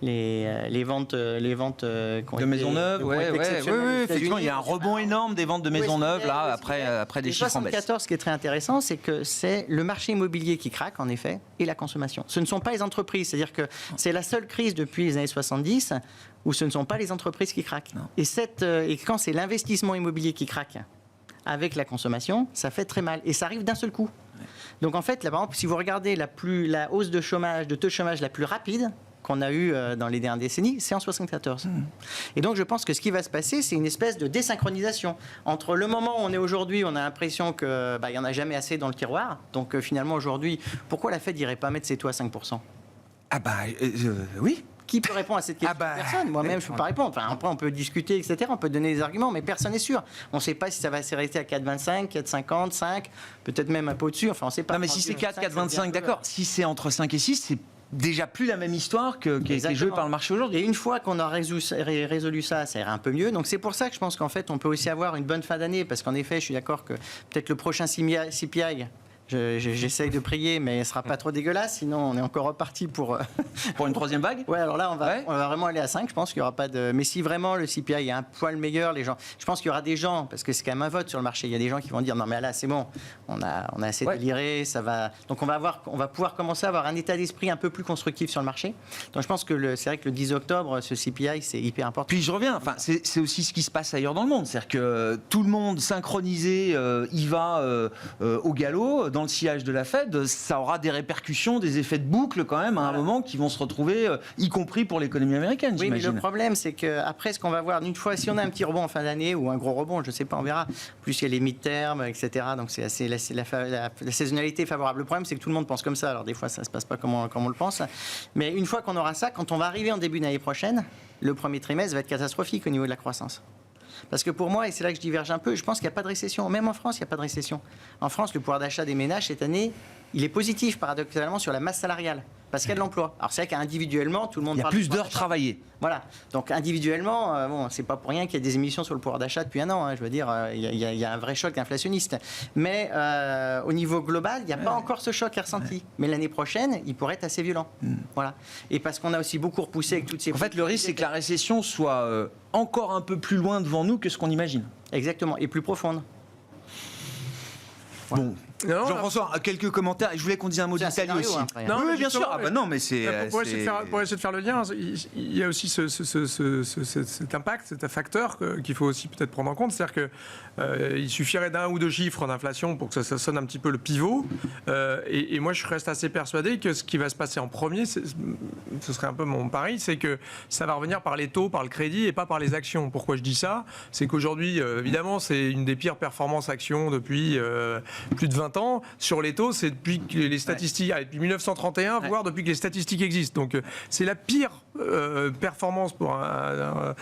les ventes de maisons neuves. Oui, effectivement, il y a un rebond énorme des ventes de maisons neuves là après des chiffres en baisse. 74, ce qui est très intéressant, c'est que c'est le marché immobilier qui craque, en effet, et la consommation. Ce ne sont pas les entreprises. C'est-à-dire que c'est la seule crise depuis les années 70 où ce ne sont pas les entreprises qui craquent. Et quand c'est l'investissement immobilier qui craque avec la consommation, ça fait très mal. Et ça arrive d'un seul coup. Donc en fait, là, par exemple, si vous regardez la hausse de chômage, de taux de chômage la plus rapide qu'on a eu dans les dernières décennies, c'est en 74. Et donc je pense que ce qui va se passer, c'est une espèce de désynchronisation entre le moment où on est aujourd'hui, on a l'impression qu'il n'y en a jamais assez dans le tiroir. Donc finalement aujourd'hui, pourquoi la Fed n'irait pas mettre ses taux à 5%? Oui. Qui peut répondre à cette question? Personne. Moi-même, je ne peux pas répondre. Enfin, après, on peut discuter, etc. On peut donner des arguments, mais personne n'est sûr. On ne sait pas si ça va rester à 4,25, 4,50, 5, peut-être même un peu au-dessus. Enfin, on ne sait pas. Non, mais si c'est 4, 4,25, d'accord. Si c'est entre 5 et 6, c'est déjà plus la même histoire qui a été jouée par le marché aujourd'hui. Et une fois qu'on a résolu ça, ça ira un peu mieux. Donc c'est pour ça que je pense qu'en fait, on peut aussi avoir une bonne fin d'année, parce qu'en effet, je suis d'accord que peut-être le prochain CPI, j'essaye de prier, mais il ne sera pas trop dégueulasse, sinon on est encore reparti pour une troisième vague. Ouais, alors là, on va vraiment aller à 5, je pense qu'il n'y aura pas de... Mais si vraiment le CPI est un poil meilleur, les gens... Je pense qu'il y aura des gens, parce que c'est quand même un vote sur le marché, il y a des gens qui vont dire, non mais là, c'est bon, on a assez déliré, ça va... Donc on va pouvoir commencer à avoir un état d'esprit un peu plus constructif sur le marché. Donc je pense que c'est vrai que le 10 octobre, ce CPI, c'est hyper important. Puis je reviens, enfin, c'est aussi ce qui se passe ailleurs dans le monde, c'est-à-dire que tout le monde synchronisé y va au galop, dans le sillage de la Fed, ça aura des répercussions, des effets de boucle quand même à un moment qui vont se retrouver, y compris pour l'économie américaine. Oui, mais j'imagine. le problème, c'est qu'après, ce qu'on va voir, une fois, si on a un petit rebond en fin d'année ou un gros rebond, je ne sais pas, on verra. Plus il y a les mid-term, etc. Donc c'est assez la saisonnalité est favorable. Le problème, c'est que tout le monde pense comme ça. Alors des fois, ça ne se passe pas comme on le pense. Mais une fois qu'on aura ça, quand on va arriver en début d'année prochaine, le premier trimestre va être catastrophique au niveau de la croissance. Parce que pour moi, et c'est là que je diverge un peu, je pense qu'il n'y a pas de récession. Même en France, il n'y a pas de récession. En France, le pouvoir d'achat des ménages, cette année, il est positif, paradoxalement, sur la masse salariale. parce qu'il y a de l'emploi. Alors c'est vrai qu'individuellement, tout le monde Il y a parle plus du pouvoir d'heures d'achat. travaillées. Voilà. Donc individuellement, bon, c'est pas pour rien qu'il y a des émissions sur le pouvoir d'achat depuis un an. Je veux dire, il y a un vrai choc inflationniste. Mais au niveau global, il n'y a pas encore ce choc ressenti. Mais l'année prochaine, il pourrait être assez violent. Voilà. Et parce qu'on a aussi beaucoup repoussé avec toutes ces. En fait, le risque, c'est que la récession soit encore un peu plus loin devant nous que ce qu'on imagine. Exactement. Et plus profonde. Bon. Non, Jean-François, quelques commentaires. Je voulais qu'on dise un mot C'est un d'Italie scénario, aussi. hein, après. Non, oui, mais bien sûr. justement, Ah bah non, mais c'est. pour essayer de faire le lien, il y a aussi cet impact, cet facteur qu'il faut aussi peut-être prendre en compte. C'est-à-dire qu'il suffirait d'un ou deux chiffres d'inflation pour que ça sonne un petit peu le pivot. Et moi, je reste assez persuadé que ce qui va se passer en premier, ce serait un peu mon pari, c'est que ça va revenir par les taux, par le crédit et pas par les actions. Pourquoi je dis ça ? C'est qu'aujourd'hui, évidemment, c'est une des pires performances actions depuis plus de 20 ans. Sur les taux, c'est depuis que les statistiques, depuis 1931, voire depuis que les statistiques existent. Donc c'est la pire performance pour un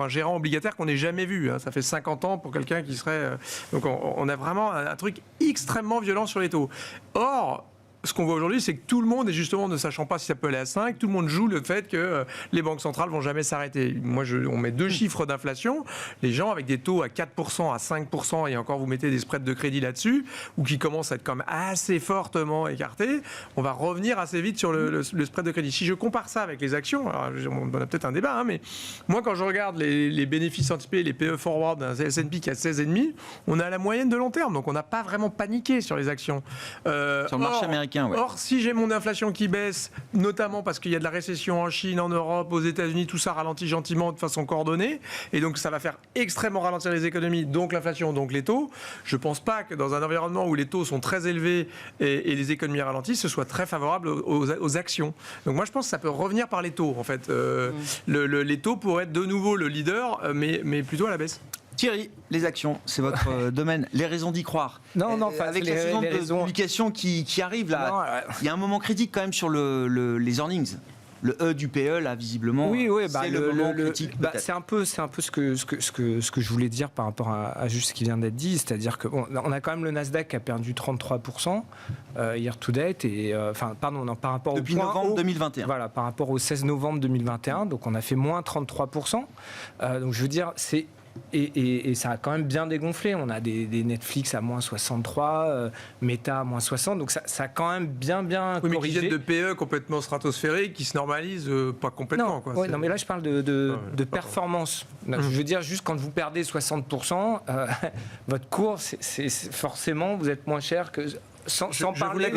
gérant obligataire qu'on ait jamais vu. Ça fait 50 ans pour quelqu'un qui serait... donc on a vraiment un truc extrêmement violent sur les taux. Or, ce qu'on voit aujourd'hui, c'est que tout le monde, et justement ne sachant pas si ça peut aller à 5, tout le monde joue le fait que les banques centrales vont jamais s'arrêter. Moi, on met deux chiffres d'inflation, les gens avec des taux à 4%, à 5%, et encore vous mettez des spreads de crédit là-dessus, ou qui commencent à être quand même assez fortement écartés, on va revenir assez vite sur le spread de crédit. Si je compare ça avec les actions, alors on a peut-être un débat, mais moi quand je regarde les bénéfices anticipés, les PE forward d'un S&P qui a 16,5, on a la moyenne de long terme, donc on n'a pas vraiment paniqué sur les actions. Sur le marché américain. Ouais. Or, si j'ai mon inflation qui baisse, notamment parce qu'il y a de la récession en Chine, en Europe, aux États-Unis, tout ça ralentit gentiment de façon coordonnée, et donc ça va faire extrêmement ralentir les économies, donc l'inflation, donc les taux. Je ne pense pas que dans un environnement où les taux sont très élevés et les économies ralentissent, ce soit très favorable aux actions. Donc moi, je pense que ça peut revenir par les taux, en fait. Les taux pourraient être de nouveau le leader, mais plutôt à la baisse. Thierry, les actions, c'est votre domaine. Les raisons d'y croire. Non, avec la saison de publication qui arrive là, Non, il y a un moment critique quand même sur les earnings. Le E du PE, là, visiblement, c'est le moment critique. C'est un peu ce que je voulais dire par rapport à juste ce qui vient d'être dit, c'est-à-dire que on a quand même le Nasdaq qui a perdu 33% year to date, par rapport depuis au novembre 2021. Voilà, par rapport au 16 novembre 2021, donc on a fait moins 33%. Donc je veux dire, c'est Et ça a quand même bien dégonflé. On a des Netflix à moins 63, Meta à moins 60. Donc ça a quand même bien corrigé. Mais qui viennent de PE complètement stratosphériques, qui se normalisent pas complètement. Non, mais là, je parle de performance. Je veux dire, juste quand vous perdez 60%, votre cours, c'est forcément, vous êtes moins cher que... Sans parler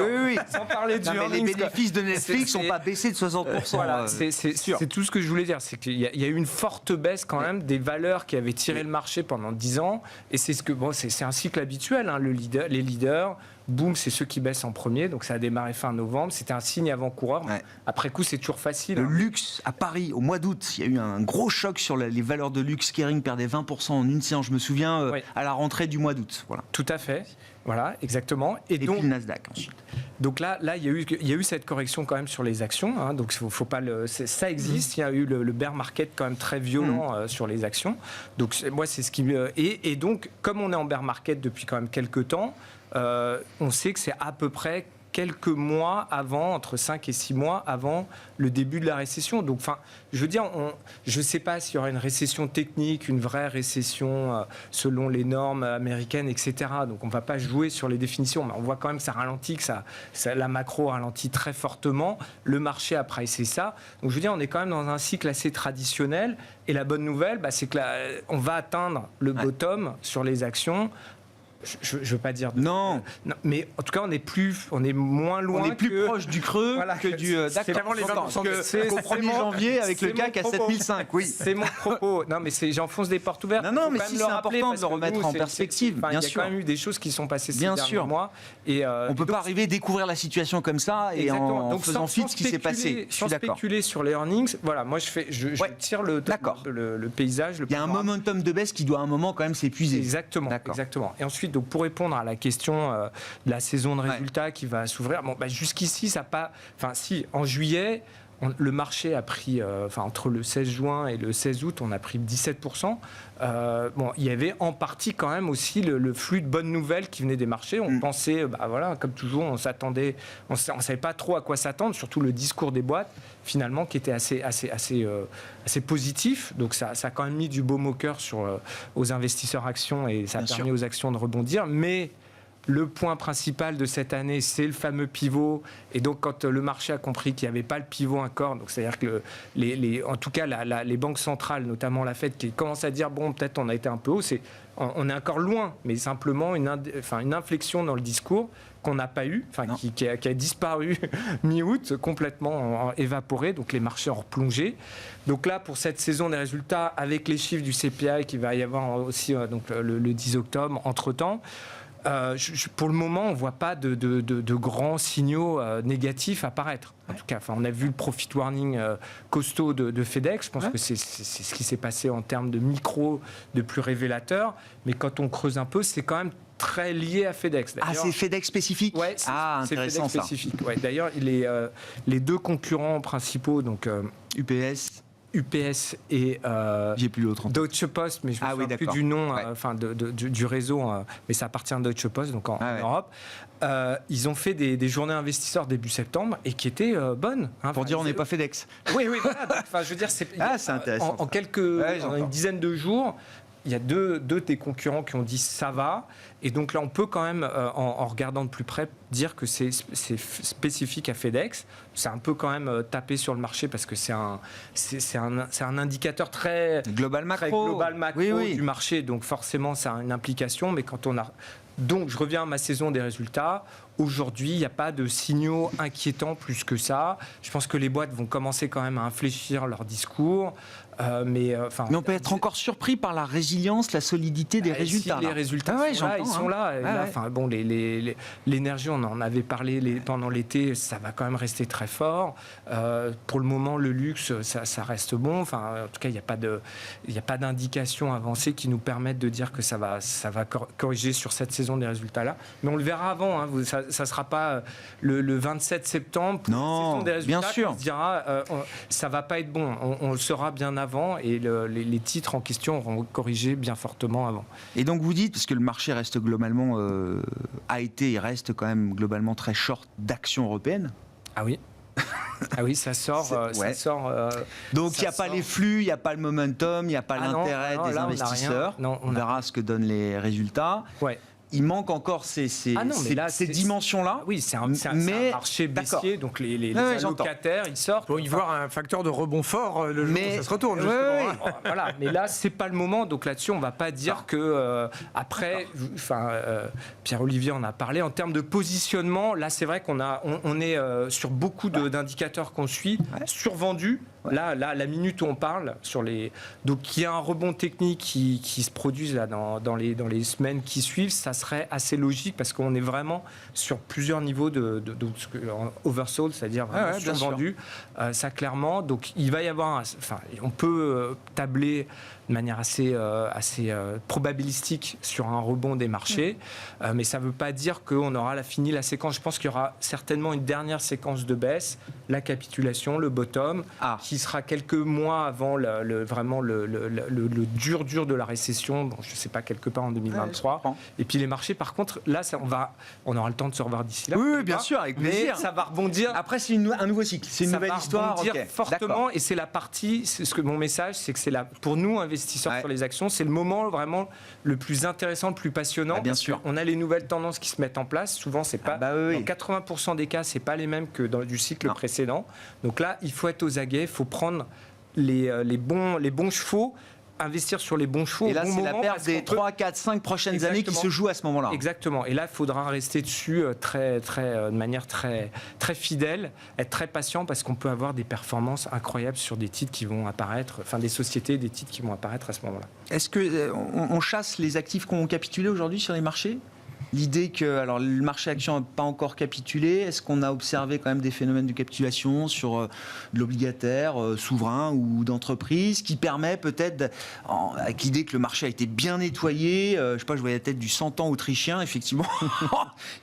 du les bénéfices de Netflix n'ont pas baissé de 60%. Voilà, c'est tout ce que je voulais dire. C'est qu'il y a eu une forte baisse quand même des valeurs qui avaient tiré le marché pendant 10 ans. Et c'est un cycle habituel. Hein, les leaders, boum, c'est ceux qui baissent en premier. Donc ça a démarré fin novembre. C'était un signe avant-coureur. Ouais. Après coup, c'est toujours facile. Le luxe à Paris, au mois d'août, il y a eu un gros choc sur les valeurs de luxe. Kering perdait 20% en une séance, je me souviens, à la rentrée du mois d'août. Voilà. Tout à fait. Voilà, exactement. Et donc, puis le Nasdaq ensuite. Donc là, il y a eu cette correction quand même sur les actions. Hein, donc faut pas ça existe. Il y a eu le bear market quand même très violent sur les actions. Donc moi, c'est ce qui et donc comme on est en bear market depuis quand même quelques temps, on sait que c'est à peu près quelques mois avant, entre 5 et 6 mois avant le début de la récession. Donc, je veux dire, je ne sais pas s'il y aura une récession technique, une vraie récession selon les normes américaines, etc. Donc, on ne va pas jouer sur les définitions, mais on voit quand même que ça ralentit, que la macro ralentit très fortement. Le marché a pricé ça. Donc, je veux dire, on est quand même dans un cycle assez traditionnel. Et la bonne nouvelle, c'est qu'on va atteindre le bottom sur les actions. Je ne veux pas dire... Non, mais en tout cas, on est moins loin. On est plus proche du creux que du... D'accord, avant les 20%. C'est au 1er janvier avec le CAC à 7005. Oui. C'est mon propos. Non, mais j'enfonce des portes ouvertes. Non, mais si c'est important de le remettre en perspective, bien sûr. Il y a quand même eu des choses qui sont passées ces derniers mois. On ne peut pas arriver à découvrir la situation comme ça et en faisant fi de ce qui s'est passé. Sans spéculer sur les earnings, voilà, moi je tire le paysage. Il y a un momentum de baisse qui doit à un moment quand même s'épuiser. Exactement. Et ensuite, donc pour répondre à la question de la saison de résultats qui va s'ouvrir, jusqu'ici, ça pas... Enfin, si, en juillet... le marché a pris, entre le 16 juin et le 16 août, on a pris 17%. Il y avait en partie quand même aussi le flux de bonnes nouvelles qui venaient des marchés. On pensait, comme toujours, on ne savait pas trop à quoi s'attendre, surtout le discours des boîtes, finalement, qui était assez positif. Donc ça a quand même mis du baume au cœur aux investisseurs actions et ça a permis aux actions de rebondir. Mais le point principal de cette année, c'est le fameux pivot. Et donc, quand le marché a compris qu'il n'y avait pas le pivot encore, donc c'est-à-dire que en tout cas, les banques centrales, notamment la Fed, qui commence à dire peut-être on a été un peu haut, on est encore loin, mais simplement une inflexion dans le discours qu'on n'a pas eu, qui a disparu mi-août, complètement évaporé, donc les marchés ont replongé. Donc là, pour cette saison des résultats, avec les chiffres du CPI qui va y avoir aussi le 10 octobre, entre-temps, pour le moment, on ne voit pas de grands signaux négatifs apparaître. En tout cas, on a vu le profit warning costaud de FedEx. Je pense que c'est ce qui s'est passé en termes de micro, de plus révélateur. Mais quand on creuse un peu, c'est quand même très lié à FedEx. Ah, c'est FedEx spécifique. Ouais, c'est intéressant FedEx spécifique. Ouais, d'ailleurs, les deux concurrents principaux, donc UPS et j'ai plus l'autre Deutsche Post, mais je ne me souviens plus du nom, du réseau, mais ça appartient à Deutsche Post, donc en Europe. Ils ont fait des journées investisseurs début septembre et qui étaient bonnes. Pour dire on n'est pas FedEx. Oui, voilà. Donc, je veux dire, c'est intéressant. En une dizaine de jours, il y a deux des concurrents qui ont dit ça va. Et donc là, on peut quand même, en regardant de plus près, dire que c'est spécifique à FedEx. C'est un peu quand même tapé sur le marché parce que c'est un indicateur très global macro du marché. Donc forcément, ça a une implication. Mais quand on a... Donc, je reviens à ma saison des résultats. Aujourd'hui, il n'y a pas de signaux inquiétants plus que ça. Je pense que les boîtes vont commencer quand même à infléchir leur discours. Mais on peut être encore surpris par la résilience, la solidité des résultats. Si les résultats ils sont là. L'énergie, on en avait parlé pendant l'été, ça va quand même rester très fort. Pour le moment, le luxe, ça reste bon. En tout cas, il n'y a pas d'indication avancée qui nous permettent de dire que ça va corriger sur cette saison des résultats-là. Mais on le verra avant. Ça ne sera pas le 27 septembre pour la saison des résultats. Bien sûr. On se dira ça ne va pas être bon. On le saura bien avant et les titres en question auront corrigé bien fortement avant. Et donc vous dites, parce que le marché reste globalement, il reste quand même globalement très short d'actions européennes. Ah oui. Ah oui, ça sort. Donc il n'y a pas les flux, il n'y a pas le momentum, il n'y a pas l'intérêt des investisseurs. On verra ce que donnent les résultats. Ouais. Il manque encore ces dimensions-là. Oui, c'est un marché baissier, donc les allocataires, ils sortent. Pour y voir un facteur de rebond fort le jour où ça se retourne. Voilà, mais là, c'est pas le moment. Donc là-dessus, on va pas dire que après, Pierre-Olivier en a parlé. En termes de positionnement, là, c'est vrai on est sur beaucoup d'indicateurs qu'on suit, survendus. Là, la minute où on parle donc il y a un rebond technique qui se produit là dans les semaines qui suivent, ça serait assez logique parce qu'on est vraiment sur plusieurs niveaux de oversold, c'est-à-dire vraiment survendu, ça clairement. Donc il va y avoir, on peut tabler de manière assez probabilistique sur un rebond des marchés, mais ça ne veut pas dire qu'on aura fini la séquence. Je pense qu'il y aura certainement une dernière séquence de baisse, la capitulation, le bottom, qui sera quelques mois avant vraiment le dur de la récession, je ne sais pas, quelque part en 2023. Et puis les marchés, par contre, là, on aura le temps de se revoir d'ici là. Oui, bien sûr, avec plaisir. Mais ça va rebondir. Après, c'est un nouveau cycle, c'est une nouvelle histoire. Ça va rebondir fortement, et c'est la partie, mon message, c'est que pour nous, investisseurs sur les actions, c'est le moment vraiment le plus intéressant, le plus passionnant. Bien sûr. On a les nouvelles tendances qui se mettent en place. Souvent, c'est pas dans 80% des cas, c'est pas les mêmes que du cycle précédent. Donc là, il faut être aux aguets, il faut prendre les bons chevaux, investir sur les bons chevaux. Et là, c'est la perte des 3, 4, 5 prochaines années qui se joue à ce moment-là. Exactement. Et là, il faudra rester dessus de manière très, très fidèle, être très patient parce qu'on peut avoir des performances incroyables sur des titres qui vont apparaître, des sociétés, des titres qui vont apparaître à ce moment-là. Est-ce qu'on chasse les actifs qui ont capitulé aujourd'hui sur les marchés ? l'idée que alors, le marché action n'a pas encore capitulé. Est-ce qu'on a observé quand même des phénomènes de capitulation sur de l'obligataire souverain ou d'entreprise qui permet peut-être, avec l'idée que le marché a été bien nettoyé, je sais pas, je voyais la tête du 100 ans autrichien, effectivement,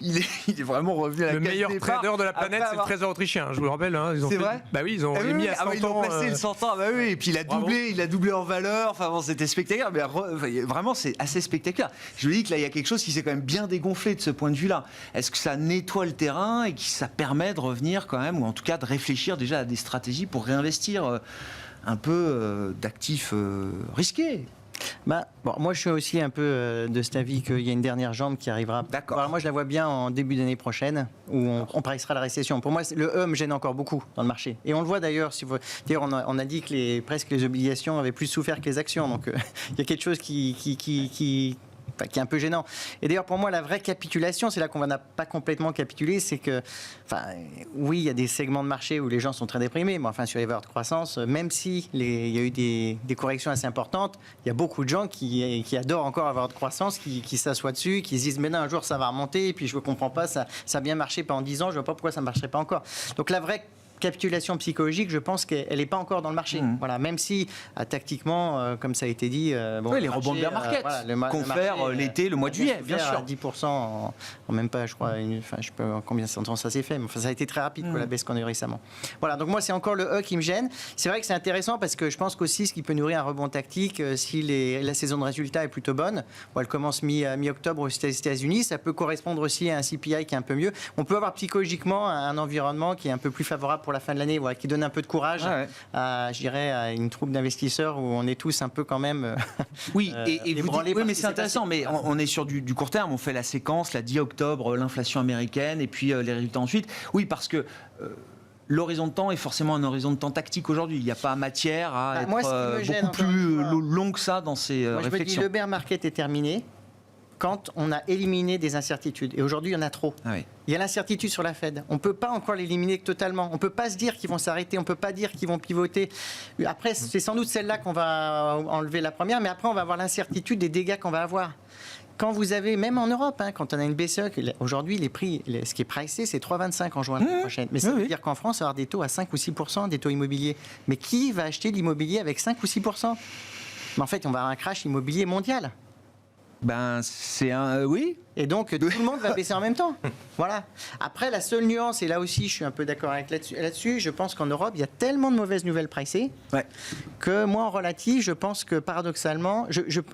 il est vraiment revenu à la Le case meilleur départ. trader de la planète, Après c'est le trésor autrichien, je vous le rappelle. Hein, C'est vrai Bah oui, ils ont mis à 100 ils l'ont ans. placé le 100 ans, bah oui, et puis il a Bravo. doublé en valeur, enfin bon, c'était spectaculaire, mais vraiment c'est assez spectaculaire. Je vous dis que là il y a quelque chose qui s'est quand même bien dégonflé de ce point de vue-là. Est-ce que ça nettoie le terrain et que ça permet de revenir quand même, ou en tout cas de réfléchir déjà à des stratégies pour réinvestir un peu d'actifs risqués? Moi, je suis aussi un peu de cet avis qu'il y a une dernière jambe qui arrivera. D'accord. Alors, moi, je la vois bien en début d'année prochaine, où on pricera la récession. Pour moi, le E me gêne encore beaucoup dans le marché. Et on le voit d'ailleurs. D'ailleurs, on a dit que presque les obligations avaient plus souffert que les actions. Donc, il y a quelque chose qui est un peu gênant. Et d'ailleurs, pour moi, la vraie capitulation, c'est là qu'on n'a pas complètement capitulé, c'est que, oui, il y a des segments de marché où les gens sont très déprimés, mais enfin, sur les valeurs de croissance, même si il y a eu des corrections assez importantes, il y a beaucoup de gens qui adorent encore avoir de croissance, qui s'assoient dessus, qui se disent, mais non, un jour, ça va remonter, et puis je ne comprends pas, ça a bien marché pendant 10 ans, je ne vois pas pourquoi ça ne marcherait pas encore. Donc, la vraie capitulation psychologique, je pense qu'elle n'est pas encore dans le marché. Voilà, même si tactiquement, comme ça a été dit, Les rebonds de bear market qu'on fait l'été, le mois de juillet, bien sûr. 10% en même pas, je crois, je sais pas combien de temps ça s'est fait, mais ça a été très rapide la baisse qu'on a eu récemment. Voilà, donc moi c'est encore le E qui me gêne. C'est vrai que c'est intéressant parce que je pense qu'aussi ce qui peut nourrir un rebond tactique, si la saison de résultats est plutôt bonne, elle commence mi-octobre aux États-Unis, ça peut correspondre aussi à un CPI qui est un peu mieux. On peut avoir psychologiquement un environnement qui est un peu plus favorable pour la fin de l'année, qui donne un peu de courage je dirais, à une troupe d'investisseurs où on est tous un peu quand même oui, et vous dites, oui, mais c'est intéressant, mais voilà. on est sur du court terme, on fait la séquence, la 10 octobre, l'inflation américaine, et puis les résultats ensuite. Oui, parce que l'horizon de temps est forcément un horizon de temps tactique aujourd'hui. Il n'y a pas matière à être beaucoup plus long que ça dans ces réflexions. Je me dis, le bear market est terminé quand on a éliminé des incertitudes. Et aujourd'hui, il y en a trop. Il y a l'incertitude sur la Fed. On ne peut pas encore l'éliminer totalement. On ne peut pas se dire qu'ils vont s'arrêter. On ne peut pas dire qu'ils vont pivoter. Après, c'est sans doute celle-là qu'on va enlever la première. Mais après, on va avoir l'incertitude des dégâts qu'on va avoir. Quand vous avez, même en Europe, quand on a une BCE, aujourd'hui, les prix, ce qui est pricé, c'est 3,25 en juin l'année prochaine. Mais ça veut dire qu'en France, on va avoir des taux à 5 ou 6%, des taux immobiliers. Mais qui va acheter de l'immobilier avec 5 ou 6%? Mais en fait, on va avoir un crash immobilier mondial. C'est un... oui. Et donc, tout le monde va baisser en même temps. Voilà. Après, la seule nuance, et là aussi, je suis un peu d'accord avec là-dessus, je pense qu'en Europe, il y a tellement de mauvaises nouvelles pricées que moi, en relatif, je pense que paradoxalement,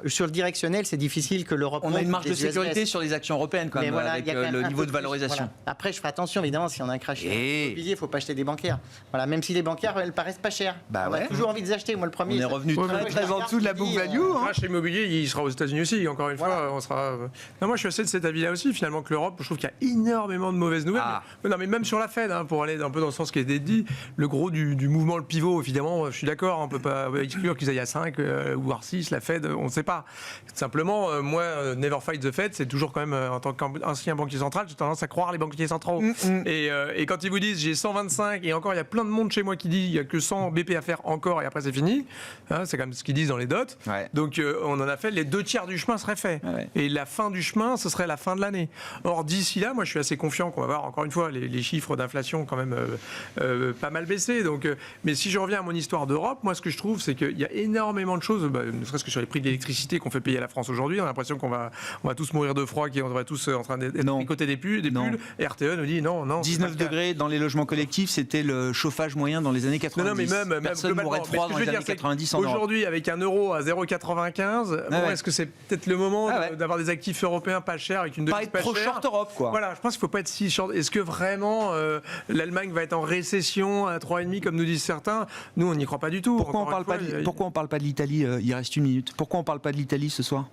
sur le directionnel, c'est difficile que l'Europe... On a une marge de sécurité sur les actions européennes, quand même, avec le niveau de valorisation. Voilà. Après, je ferai attention, évidemment, si on a un crash immobilier, il ne faut pas acheter des bancaires. Voilà, même si les bancaires, elles paraissent pas chères. On a toujours envie de les acheter. Moi, le premier... On est revenu très en dessous de la book value. Le crash immobilier, il sera aux États-Unis aussi, encore une fois. On sera... Non, moi, je suis assez de cet avis-là aussi, finalement, que l'Europe, je trouve qu'il y a énormément de mauvaises nouvelles. Non, mais même sur la Fed, pour aller un peu dans le sens qui a été dit, le gros du mouvement, le pivot, évidemment, je suis d'accord, on ne peut pas exclure qu'ils aillent à 5 ou à 6, la Fed, on ne sait pas. Simplement, moi, never fight the Fed, c'est toujours quand même, en tant qu'ancien banquier central, j'ai tendance à croire les banquiers centraux. Et quand ils vous disent, j'ai 125, et encore, il y a plein de monde chez moi qui dit, il n'y a que 100 BP à faire encore, et après, c'est fini. C'est comme ce qu'ils disent dans les dots. Donc, on en a fait, les 2 tiers du chemin seraient faits. Et la fin du chemin, ce serait la fin de l'année. Or, d'ici là, moi, je suis assez confiant qu'on va voir, encore une fois, les chiffres d'inflation quand même pas mal baissés. Donc, mais si je reviens à mon histoire d'Europe, moi, ce que je trouve, c'est qu'il y a énormément de choses, ne serait-ce que sur les prix de l'électricité qu'on fait payer à la France aujourd'hui. On a l'impression qu'on va tous mourir de froid, qu'on va tous en train d'être tricoter des pulls. Et RTE nous dit non. 19 degrés dans les logements collectifs, c'était le chauffage moyen dans les années 90. Non, mais même personne ne mourrait de froid dans les années 90 en Europe. Aujourd'hui, avec un euro à 0,95, est-ce que c'est peut-être le moment d'avoir des actifs européens pas chers avec une devise pas chère? Trop short Europe, quoi. Voilà, je pense qu'il ne faut pas être si short. Est-ce que vraiment l'Allemagne va être en récession à 3,5 comme nous disent certains? Nous, on n'y croit pas du tout. Pourquoi on ne parle pas de l'Italie? Il reste une minute. Pourquoi on ne parle pas de l'Italie ce soir?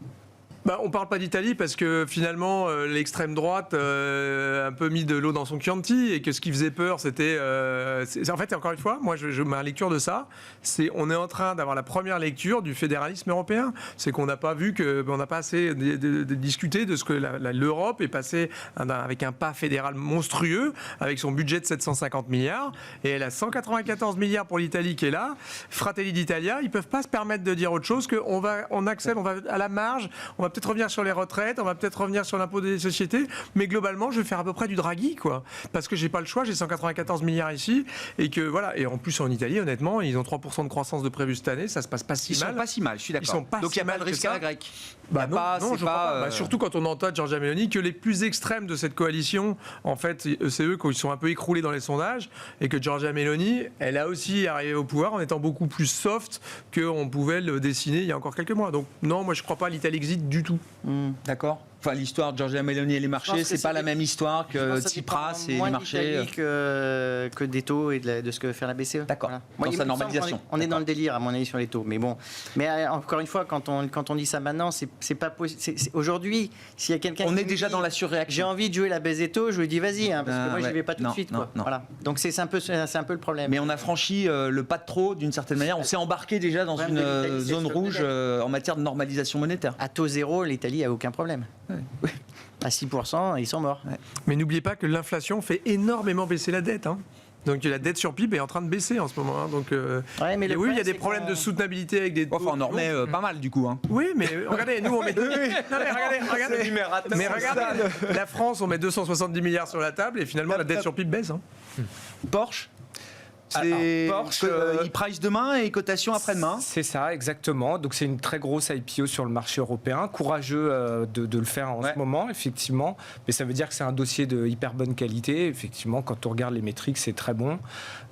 On ne parle pas d'Italie parce que finalement l'extrême droite a un peu mis de l'eau dans son Chianti et que ce qui faisait peur c'était... en fait, encore une fois, moi ma lecture de ça, c'est on est en train d'avoir la première lecture du fédéralisme européen. C'est qu'on n'a pas vu, on n'a pas assez discuté de ce que l'Europe est passée avec un pas fédéral monstrueux, avec son budget de 750 milliards, et elle a 194 milliards pour l'Italie qui est là. Fratelli d'Italia, ils ne peuvent pas se permettre de dire autre chose qu'on va à la marge, on va va peut-être revenir sur les retraites, on va peut-être revenir sur l'impôt des sociétés, mais globalement, je vais faire à peu près du Draghi, quoi. Parce que j'ai pas le choix, j'ai 194 milliards ici, et que voilà. Et en plus, en Italie, honnêtement, ils ont 3% de croissance de prévu cette année, ça se passe pas si mal. Ils sont pas si mal, je suis d'accord. Donc il n'y a pas de risque à la grecque. Surtout quand on entend Giorgia Meloni que les plus extrêmes de cette coalition, en fait, c'est eux qui sont un peu écroulés dans les sondages, et que Giorgia Meloni, elle a aussi arrivé au pouvoir en étant beaucoup plus soft qu'on pouvait le dessiner il y a encore quelques mois. Donc non, moi je ne crois pas à l'Italexit du tout. D'accord. Enfin, l'histoire de Giorgia Meloni et les marchés, c'est pas la même histoire que Tsipras et les marchés. Que des taux et de ce que veut faire la BCE. D'accord. Voilà. Dans sa normalisation. On est dans le délire, à mon avis, sur les taux. Mais bon. Mais encore une fois, quand on dit ça maintenant, c'est pas possible. Aujourd'hui, s'il y a quelqu'un. On est déjà dans la surréaction. J'ai envie de jouer la baisse des taux, je lui dis vas-y, parce que moi, je n'y vais pas tout de suite. Non. Voilà. Donc c'est un peu le problème. Mais on a franchi le pas de trop, d'une certaine manière. On s'est embarqué déjà dans une zone rouge en matière de normalisation monétaire. À taux zéro, l'Italie a aucun problème. Ouais. À 6%, ils sont morts. Ouais. Mais n'oubliez pas que l'inflation fait énormément baisser la dette. Donc la dette sur PIB est en train de baisser en ce moment. Donc, mais oui, il y a des problèmes de soutenabilité avec des taux. Enfin, on en remet pas mal du coup. Oui, mais regardez, nous on met. Non, regardez. Mais regardez, la France, on met 270 milliards sur la table et finalement la dette sur PIB baisse. Porsche. Porsche, il price demain et cotation après-demain. C'est ça, exactement. Donc c'est une très grosse IPO sur le marché européen. Courageux de le faire en ce moment, effectivement. Mais ça veut dire que c'est un dossier de hyper bonne qualité. Effectivement, quand on regarde les métriques, c'est très bon.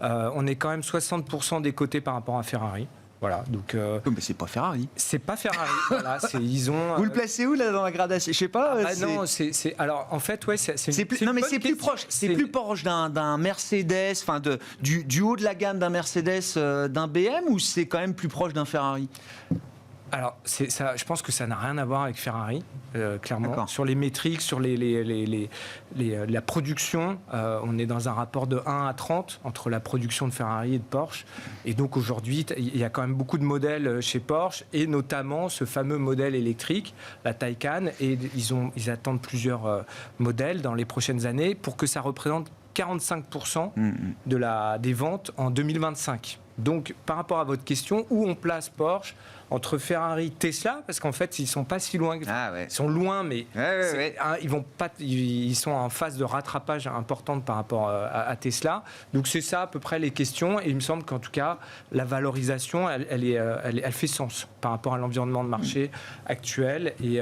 On est quand même 60% des cotés par rapport à Ferrari. Voilà, donc. Mais c'est pas Ferrari. C'est pas Ferrari. Voilà, ils ont. Vous le placez où là dans la gradation? Je sais pas. Non, c'est. Alors en fait, ouais, c'est plus. Non, mais c'est plus proche. C'est plus proche d'un Mercedes, enfin du haut de la gamme d'un Mercedes, d'un BM, ou c'est quand même plus proche d'un Ferrari? Alors, ça, je pense que ça n'a rien à voir avec Ferrari, clairement. D'accord. Sur les métriques, sur la production, on est dans un rapport de 1 à 30 entre la production de Ferrari et de Porsche. Et donc aujourd'hui, il y a quand même beaucoup de modèles chez Porsche, et notamment ce fameux modèle électrique, la Taycan. Et ils attendent plusieurs modèles dans les prochaines années pour que ça représente 45% des ventes en 2025. Donc, par rapport à votre question, où on place Porsche entre Ferrari et Tesla, parce qu'en fait, ils sont pas si loin. Ils sont loin, mais ils sont en phase de rattrapage importante par rapport à Tesla. Donc, c'est ça à peu près les questions. Et il me semble qu'en tout cas, la valorisation, elle fait sens par rapport à l'environnement de marché actuel et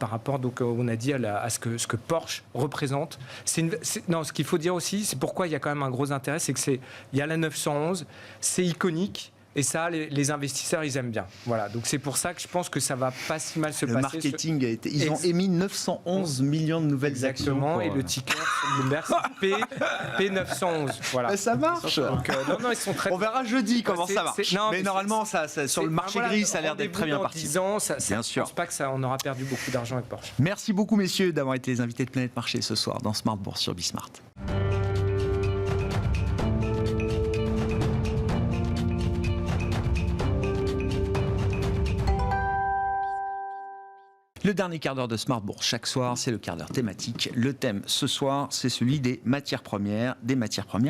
par rapport, donc, on a dit à ce que Porsche représente. Ce qu'il faut dire aussi, c'est pourquoi il y a quand même un gros intérêt, c'est que il y a la 911, c'est iconique. Et ça, les investisseurs, ils aiment bien. Voilà. Donc c'est pour ça que je pense que ça va pas si mal se passer. Le marketing a été. Ils ont émis 911 millions de nouvelles actions. Exactement. Et le ticker sur Bloomberg, c'est P911. Voilà. Mais ça marche. Donc, non, ils sont très. On verra jeudi comment ça marche. Mais normalement, ça sur le marché gris, ça a l'air d'être très bien parti. 10 ans, bien sûr. Je pense pas que ça, on aura perdu beaucoup d'argent avec Porsche. Merci beaucoup, messieurs, d'avoir été les invités de Planète Marché ce soir dans Smart Bourse sur Bismart. Le dernier quart d'heure de Smart Bourse chaque soir, c'est le quart d'heure thématique. Le thème ce soir, c'est celui des matières premières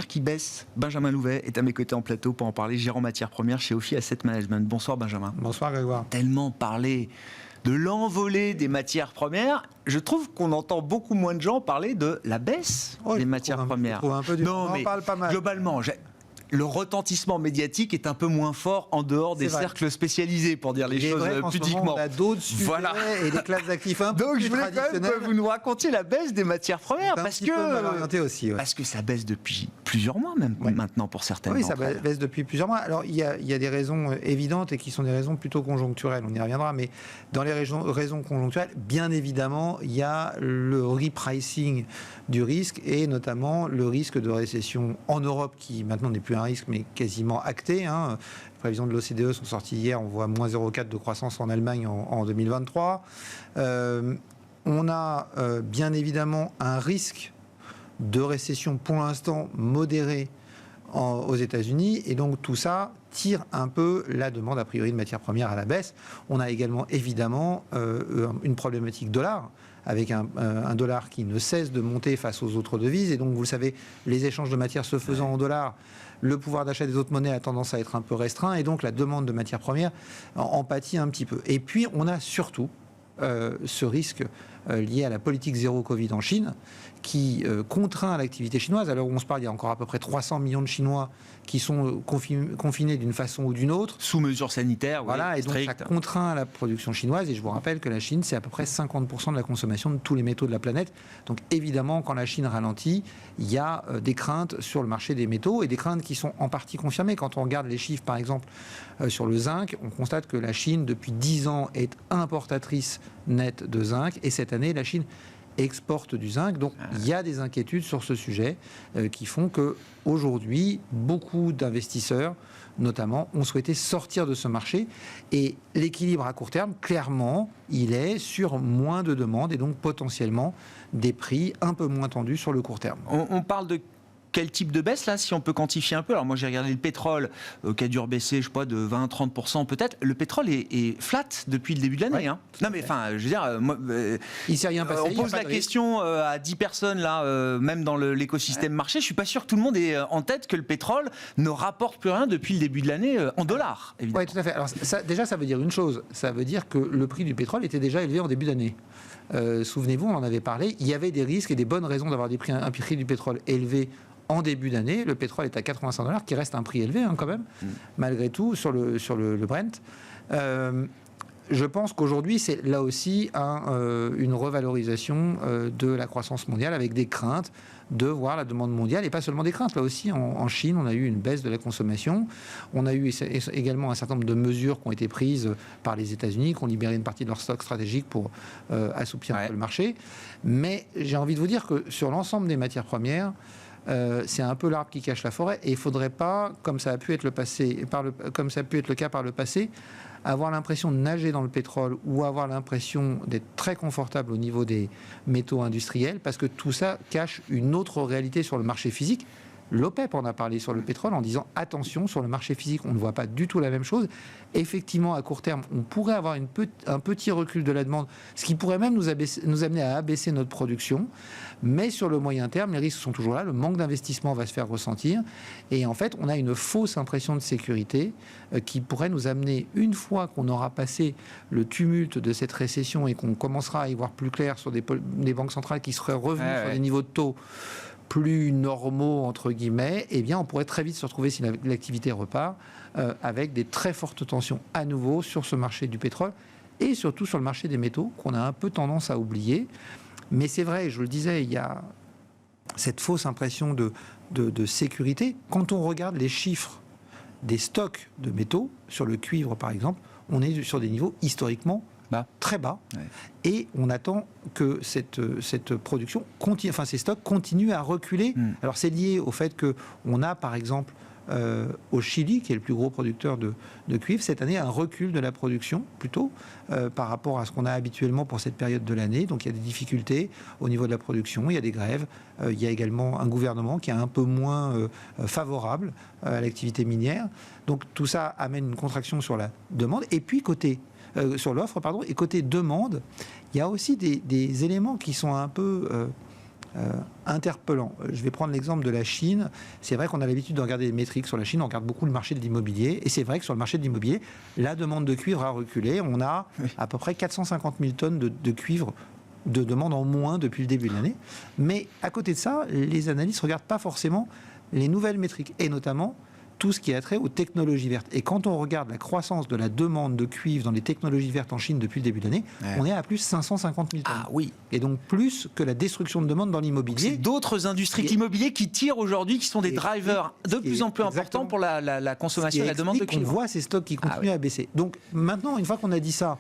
qui baissent. Benjamin Louvet est à mes côtés en plateau pour en parler, gérant matières premières chez Ophi Asset Management. Bonsoir Benjamin. Bonsoir Grégoire. Tellement parlé de l'envolée des matières premières, je trouve qu'on entend beaucoup moins de gens parler de la baisse des matières premières. On en parle pas mal. Globalement, le retentissement médiatique est un peu moins fort en dehors des cercles spécialisés, pour dire les choses pudiquement. On a d'autres sujets et des classes d'actifs un peu Donc plus je voulais quand même que vous nous racontiez la baisse des matières premières, parce que ça baisse depuis plusieurs mois même maintenant pour certaines. Oui, ça baisse depuis plusieurs mois. Alors il y a des raisons évidentes et qui sont des raisons plutôt conjoncturelles, on y reviendra, mais dans les raisons conjoncturelles, bien évidemment, il y a le repricing du risque et notamment le risque de récession en Europe qui maintenant n'est plus un risque mais quasiment acté. Les prévisions de l'OCDE sont sorties hier, on voit moins 0,4 de croissance en Allemagne en 2023. On a bien évidemment un risque de récession pour l'instant modéré aux États-Unis et donc tout ça tire un peu la demande a priori de matières premières à la baisse. On a également évidemment une problématique dollar, avec un dollar qui ne cesse de monter face aux autres devises. Et donc, vous le savez, les échanges de matières se faisant en dollars, le pouvoir d'achat des autres monnaies a tendance à être un peu restreint. Et donc, la demande de matières premières en pâtit un petit peu. Et puis, on a surtout ce risque lié à la politique zéro Covid en Chine, qui contraint l'activité chinoise. Alors on se parle, il y a encore à peu près 300 millions de Chinois qui sont confinés d'une façon ou d'une autre. Sous mesures sanitaires, voilà, oui, et donc strictes. ça contraint la production chinoise. Et je vous rappelle que la Chine, c'est à peu près 50% de la consommation de tous les métaux de la planète. Donc évidemment, quand la Chine ralentit, il y a des craintes sur le marché des métaux, et des craintes qui sont en partie confirmées. Quand on regarde les chiffres, par exemple, sur le zinc, on constate que la Chine, depuis 10 ans, est importatrice nette de zinc. Et cette année, la Chine exporte du zinc. Donc il y a des inquiétudes sur ce sujet qui font que aujourd'hui, beaucoup d'investisseurs, notamment, ont souhaité sortir de ce marché. Et l'équilibre à court terme, clairement, il est sur moins de demandes et donc potentiellement des prix un peu moins tendus sur le court terme. On parle de quel type de baisse, là, si on peut quantifier un peu? Alors moi, j'ai regardé le pétrole qui a dû rebaisser, je sais pas, de 20-30% peut-être. Le pétrole est flat depuis le début de l'année. Ouais. Hein. Non mais enfin, je veux dire, moi, il s'est rien passé. on pose la question à 10 personnes, là, même dans l'écosystème marché. Je suis pas sûr que tout le monde ait en tête que le pétrole ne rapporte plus rien depuis le début de l'année en dollars, évidemment. Oui, tout à fait. Alors déjà, ça veut dire une chose. Ça veut dire que le prix du pétrole était déjà élevé en début d'année. Souvenez-vous, on en avait parlé. Il y avait des risques et des bonnes raisons d'avoir un prix du pétrole élevé en début d'année. Le pétrole est à $85, qui reste un prix élevé quand même, malgré tout, sur le Brent. Je pense qu'aujourd'hui, c'est là aussi une revalorisation de la croissance mondiale, avec des craintes de voir la demande mondiale, et pas seulement des craintes. Là aussi, en Chine, on a eu une baisse de la consommation. On a eu également un certain nombre de mesures qui ont été prises par les États-Unis, qui ont libéré une partie de leur stock stratégique pour assouplir un peu le marché. Mais j'ai envie de vous dire que sur l'ensemble des matières premières, c'est un peu l'arbre qui cache la forêt, et il ne faudrait pas, comme ça a pu être le cas par le passé, avoir l'impression de nager dans le pétrole ou avoir l'impression d'être très confortable au niveau des métaux industriels, parce que tout ça cache une autre réalité sur le marché physique. L'OPEP en a parlé sur le pétrole en disant attention, sur le marché physique, on ne voit pas du tout la même chose. Effectivement, à court terme, on pourrait avoir un petit recul de la demande, ce qui pourrait même nous amener à abaisser notre production. Mais sur le moyen terme, les risques sont toujours là. Le manque d'investissement va se faire ressentir. Et en fait, on a une fausse impression de sécurité qui pourrait nous amener, une fois qu'on aura passé le tumulte de cette récession et qu'on commencera à y voir plus clair sur des banques centrales qui seraient revenues sur des niveaux de taux plus normaux, entre guillemets, eh bien, on pourrait très vite se retrouver, si l'activité repart, avec des très fortes tensions à nouveau sur ce marché du pétrole et surtout sur le marché des métaux, qu'on a un peu tendance à oublier. Mais c'est vrai, je le disais, il y a cette fausse impression de sécurité. Quand on regarde les chiffres des stocks de métaux, sur le cuivre par exemple, on est sur des niveaux historiquement très bas, et on attend que cette production continue, enfin ces stocks continuent à reculer. Alors c'est lié au fait qu'on a par exemple au Chili, qui est le plus gros producteur de cuivre, cette année un recul de la production plutôt par rapport à ce qu'on a habituellement pour cette période de l'année. Donc il y a des difficultés au niveau de la production, il y a des grèves, il y a également un gouvernement qui est un peu moins favorable à l'activité minière. Donc tout ça amène une contraction sur la demande, et puis sur l'offre, et côté demande, il y a aussi des éléments qui sont un peu interpellants. Je vais prendre l'exemple de la Chine. C'est vrai qu'on a l'habitude de regarder les métriques sur la Chine, on regarde beaucoup le marché de l'immobilier, et c'est vrai que sur le marché de l'immobilier, la demande de cuivre a reculé. On a à peu près 450 000 tonnes de cuivre de demande en moins depuis le début de l'année. Mais à côté de ça, les analystes ne regardent pas forcément les nouvelles métriques, et notamment tout ce qui a trait aux technologies vertes. Et quand on regarde la croissance de la demande de cuivre dans les technologies vertes en Chine depuis le début de l'année, on est à plus 550 000 tonnes. Ah oui. Et donc plus que la destruction de demande dans l'immobilier. C'est d'autres industries que l'immobilier qui tirent aujourd'hui, qui sont des drivers de plus en plus importants pour la consommation et la demande de cuivre. On voit ces stocks qui continuent à baisser. Donc maintenant, une fois qu'on a dit ça,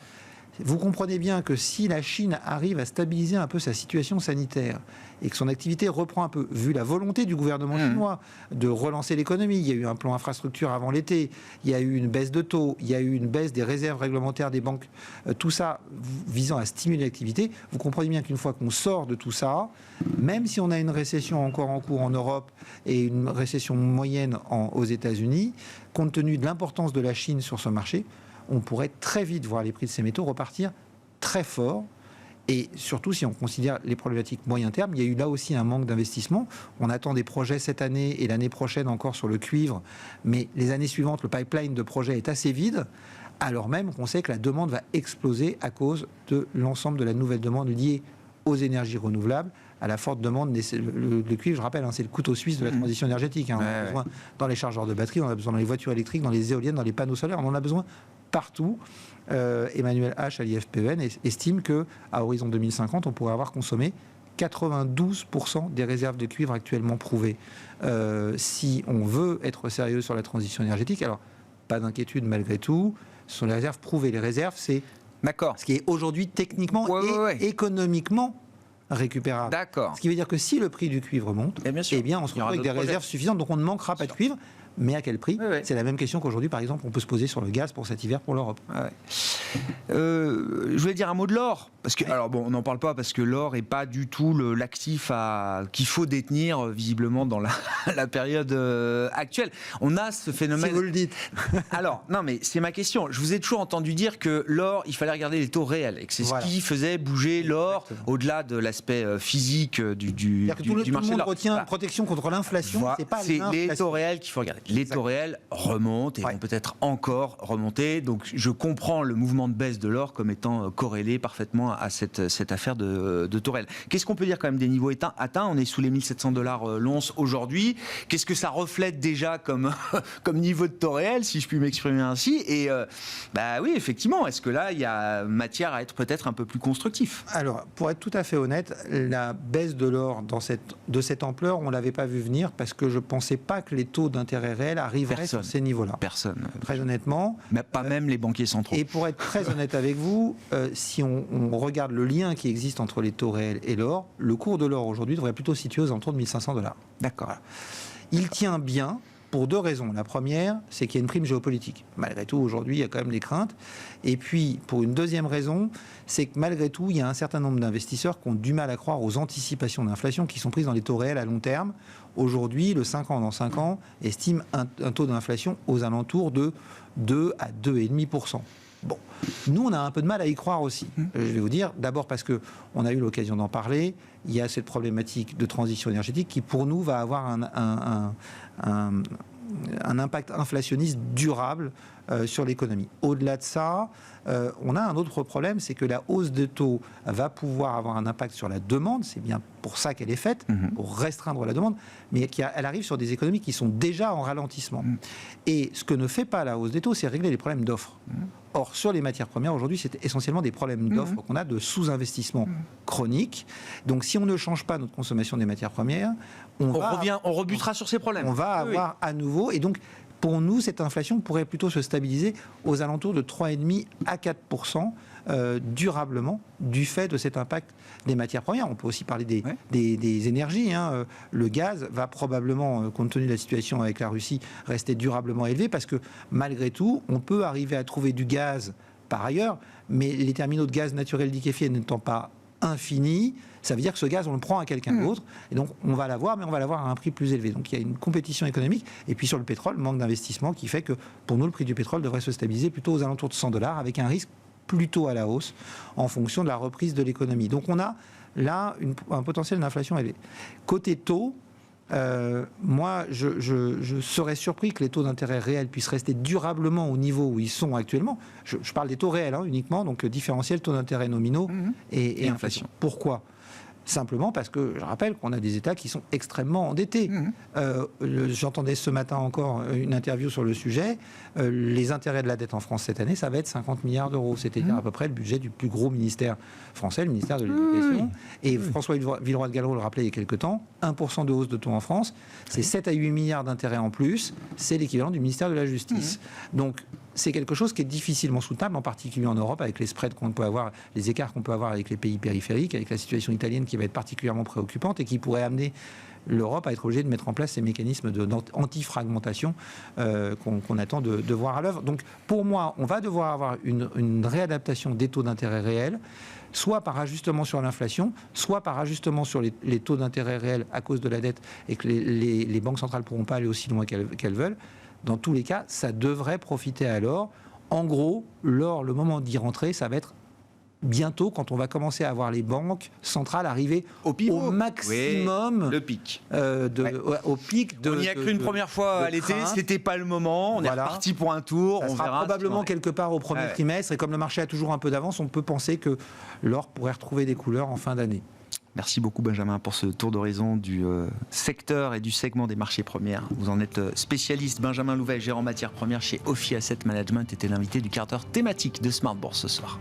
vous comprenez bien que si la Chine arrive à stabiliser un peu sa situation sanitaire et que son activité reprend un peu, vu la volonté du gouvernement chinois de relancer l'économie, il y a eu un plan infrastructure avant l'été, il y a eu une baisse de taux, il y a eu une baisse des réserves réglementaires des banques, tout ça visant à stimuler l'activité, vous comprenez bien qu'une fois qu'on sort de tout ça, même si on a une récession encore en cours en Europe et une récession moyenne aux États-Unis, compte tenu de l'importance de la Chine sur ce marché, on pourrait très vite voir les prix de ces métaux repartir très fort. Et surtout, si on considère les problématiques moyen terme, il y a eu là aussi un manque d'investissement. On attend des projets cette année et l'année prochaine encore sur le cuivre, mais les années suivantes, le pipeline de projets est assez vide, alors même qu'on sait que la demande va exploser à cause de l'ensemble de la nouvelle demande liée aux énergies renouvelables, à la forte demande. Le cuivre, je rappelle, c'est le couteau suisse de la transition énergétique. On en a besoin dans les chargeurs de batterie, on en a besoin dans les voitures électriques, dans les éoliennes, dans les panneaux solaires, on en a besoin partout. Emmanuel H. à l'IFPEN estime qu'à horizon 2050, on pourrait avoir consommé 92% des réserves de cuivre actuellement prouvées. Si on veut être sérieux sur la transition énergétique, alors pas d'inquiétude malgré tout, ce sont les réserves prouvées. Les réserves, c'est ce qui est aujourd'hui techniquement et économiquement récupérable. D'accord. Ce qui veut dire que si le prix du cuivre monte, eh bien on se retrouve avec des réserves suffisantes, donc on ne manquera pas de cuivre. Mais à quel prix ? C'est la même question qu'aujourd'hui, par exemple, on peut se poser sur le gaz pour cet hiver pour l'Europe. Je voulais dire un mot de l'or, parce que, alors bon, on n'en parle pas parce que l'or n'est pas du tout l'actif qu'il faut détenir visiblement dans la période actuelle. On a ce phénomène. Si vous le dites. Alors, non, mais c'est ma question. Je vous ai toujours entendu dire que l'or, il fallait regarder les taux réels et que c'est ce qui faisait bouger l'or au-delà de l'aspect physique du marché. Tout le monde retient protection contre l'inflation. C'est les taux réels qu'il faut regarder. Les taux réels remontent et vont peut-être encore remonter. Donc je comprends le mouvement de baisse de l'or comme étant corrélé parfaitement à cette affaire de taux réels. Qu'est-ce qu'on peut dire quand même des niveaux atteints ? On est sous les $1 700 l'once aujourd'hui. Qu'est-ce que ça reflète déjà comme niveau de taux réel, si je puis m'exprimer ainsi ? Et oui, effectivement, est-ce que là, il y a matière à être peut-être un peu plus constructif ? Alors, pour être tout à fait honnête, la baisse de l'or de cette ampleur, on ne l'avait pas vu venir parce que je ne pensais pas que les taux d'intérêt réels arriveraient sur ces niveaux-là. Personne. Très honnêtement. Mais pas même les banquiers centraux. Et pour être très honnête avec vous, si on regarde le lien qui existe entre les taux réels et l'or, le cours de l'or aujourd'hui devrait plutôt se situer aux alentours de $1 500. D'accord. Voilà. Il tient bien pour deux raisons. La première, c'est qu'il y a une prime géopolitique. Malgré tout, aujourd'hui, il y a quand même des craintes. Et puis, pour une deuxième raison, c'est que malgré tout, il y a un certain nombre d'investisseurs qui ont du mal à croire aux anticipations d'inflation qui sont prises dans les taux réels à long terme. Aujourd'hui, le 5 ans dans 5 ans estime un taux d'inflation aux alentours de 2 à 2,5%. Bon, nous, on a un peu de mal à y croire aussi. Je vais vous dire, d'abord parce qu'on a eu l'occasion d'en parler, il y a cette problématique de transition énergétique qui, pour nous, va avoir un impact inflationniste durable sur l'économie. Au-delà de ça, on a un autre problème, c'est que la hausse des taux va pouvoir avoir un impact sur la demande, c'est bien pour ça qu'elle est faite, pour restreindre la demande, mais elle arrive sur des économies qui sont déjà en ralentissement. Et ce que ne fait pas la hausse des taux, c'est régler les problèmes d'offres. Or, sur les matières premières, aujourd'hui, c'est essentiellement des problèmes d'offres qu'on a, de sous-investissement chronique. Donc, si on ne change pas notre consommation des matières premières, on rebutera sur ces problèmes. On va avoir à nouveau, et donc, pour nous, cette inflation pourrait plutôt se stabiliser aux alentours de 3,5 à 4% durablement du fait de cet impact des matières premières. On peut aussi parler des énergies. Le gaz va probablement, compte tenu de la situation avec la Russie, rester durablement élevé parce que malgré tout, on peut arriver à trouver du gaz par ailleurs, mais les terminaux de gaz naturel liquéfié n'étant pas infinis, ça veut dire que ce gaz, on le prend à quelqu'un d'autre, et donc on va l'avoir, mais on va l'avoir à un prix plus élevé. Donc il y a une compétition économique, et puis sur le pétrole, manque d'investissement qui fait que pour nous, le prix du pétrole devrait se stabiliser plutôt aux alentours de $100, avec un risque plutôt à la hausse en fonction de la reprise de l'économie. Donc on a là un potentiel d'inflation élevé. Côté taux, moi je serais surpris que les taux d'intérêt réels puissent rester durablement au niveau où ils sont actuellement. Je parle des taux réels uniquement, donc différentiel taux d'intérêt nominaux et inflation. Pourquoi ? Simplement parce que je rappelle qu'on a des États qui sont extrêmement endettés. J'entendais ce matin encore une interview sur le sujet. Les intérêts de la dette en France cette année, ça va être 50 milliards d'euros. C'est-à-dire à peu près le budget du plus gros ministère français, le ministère de l'Éducation. Et François Villeroy de Galhau le rappelait il y a quelques temps, 1% de hausse de taux en France, c'est 7 à 8 milliards d'intérêts en plus. C'est l'équivalent du ministère de la Justice. Donc, c'est quelque chose qui est difficilement soutenable, en particulier en Europe, avec les spreads qu'on peut avoir, les écarts qu'on peut avoir avec les pays périphériques, avec la situation italienne qui va être particulièrement préoccupante et qui pourrait amener l'Europe à être obligée de mettre en place ces mécanismes d'anti-fragmentation qu'on attend de voir à l'œuvre. Donc, pour moi, on va devoir avoir une réadaptation des taux d'intérêt réels, soit par ajustement sur l'inflation, soit par ajustement sur les taux d'intérêt réels à cause de la dette et que les banques centrales ne pourront pas aller aussi loin qu'elles veulent. Dans tous les cas, ça devrait profiter à l'or. En gros, l'or, le moment d'y rentrer, ça va être bientôt, quand on va commencer à voir les banques centrales arriver Au pivot. maximum, Oui, le pic. au pic de. On y a cru une première fois de à l'été, crainte. c'était pas le moment. On est Voilà. reparti pour un tour. Ça on sera verra probablement ce qu'il en est. quelque part au premier trimestre. Et comme le marché a toujours un peu d'avance, on peut penser que l'or pourrait retrouver des couleurs en fin d'année. Merci beaucoup Benjamin pour ce tour d'horizon du secteur et du segment des marchés premiers. Vous en êtes spécialiste. Benjamin Louvet, gérant matières premières chez Ophi Asset Management, était l'invité du quart d'heure thématique de Smart Bourse ce soir.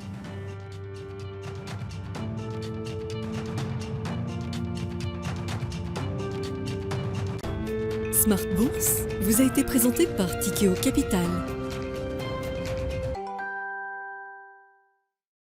Smart Bourse vous a été présenté par Tikeo Capital.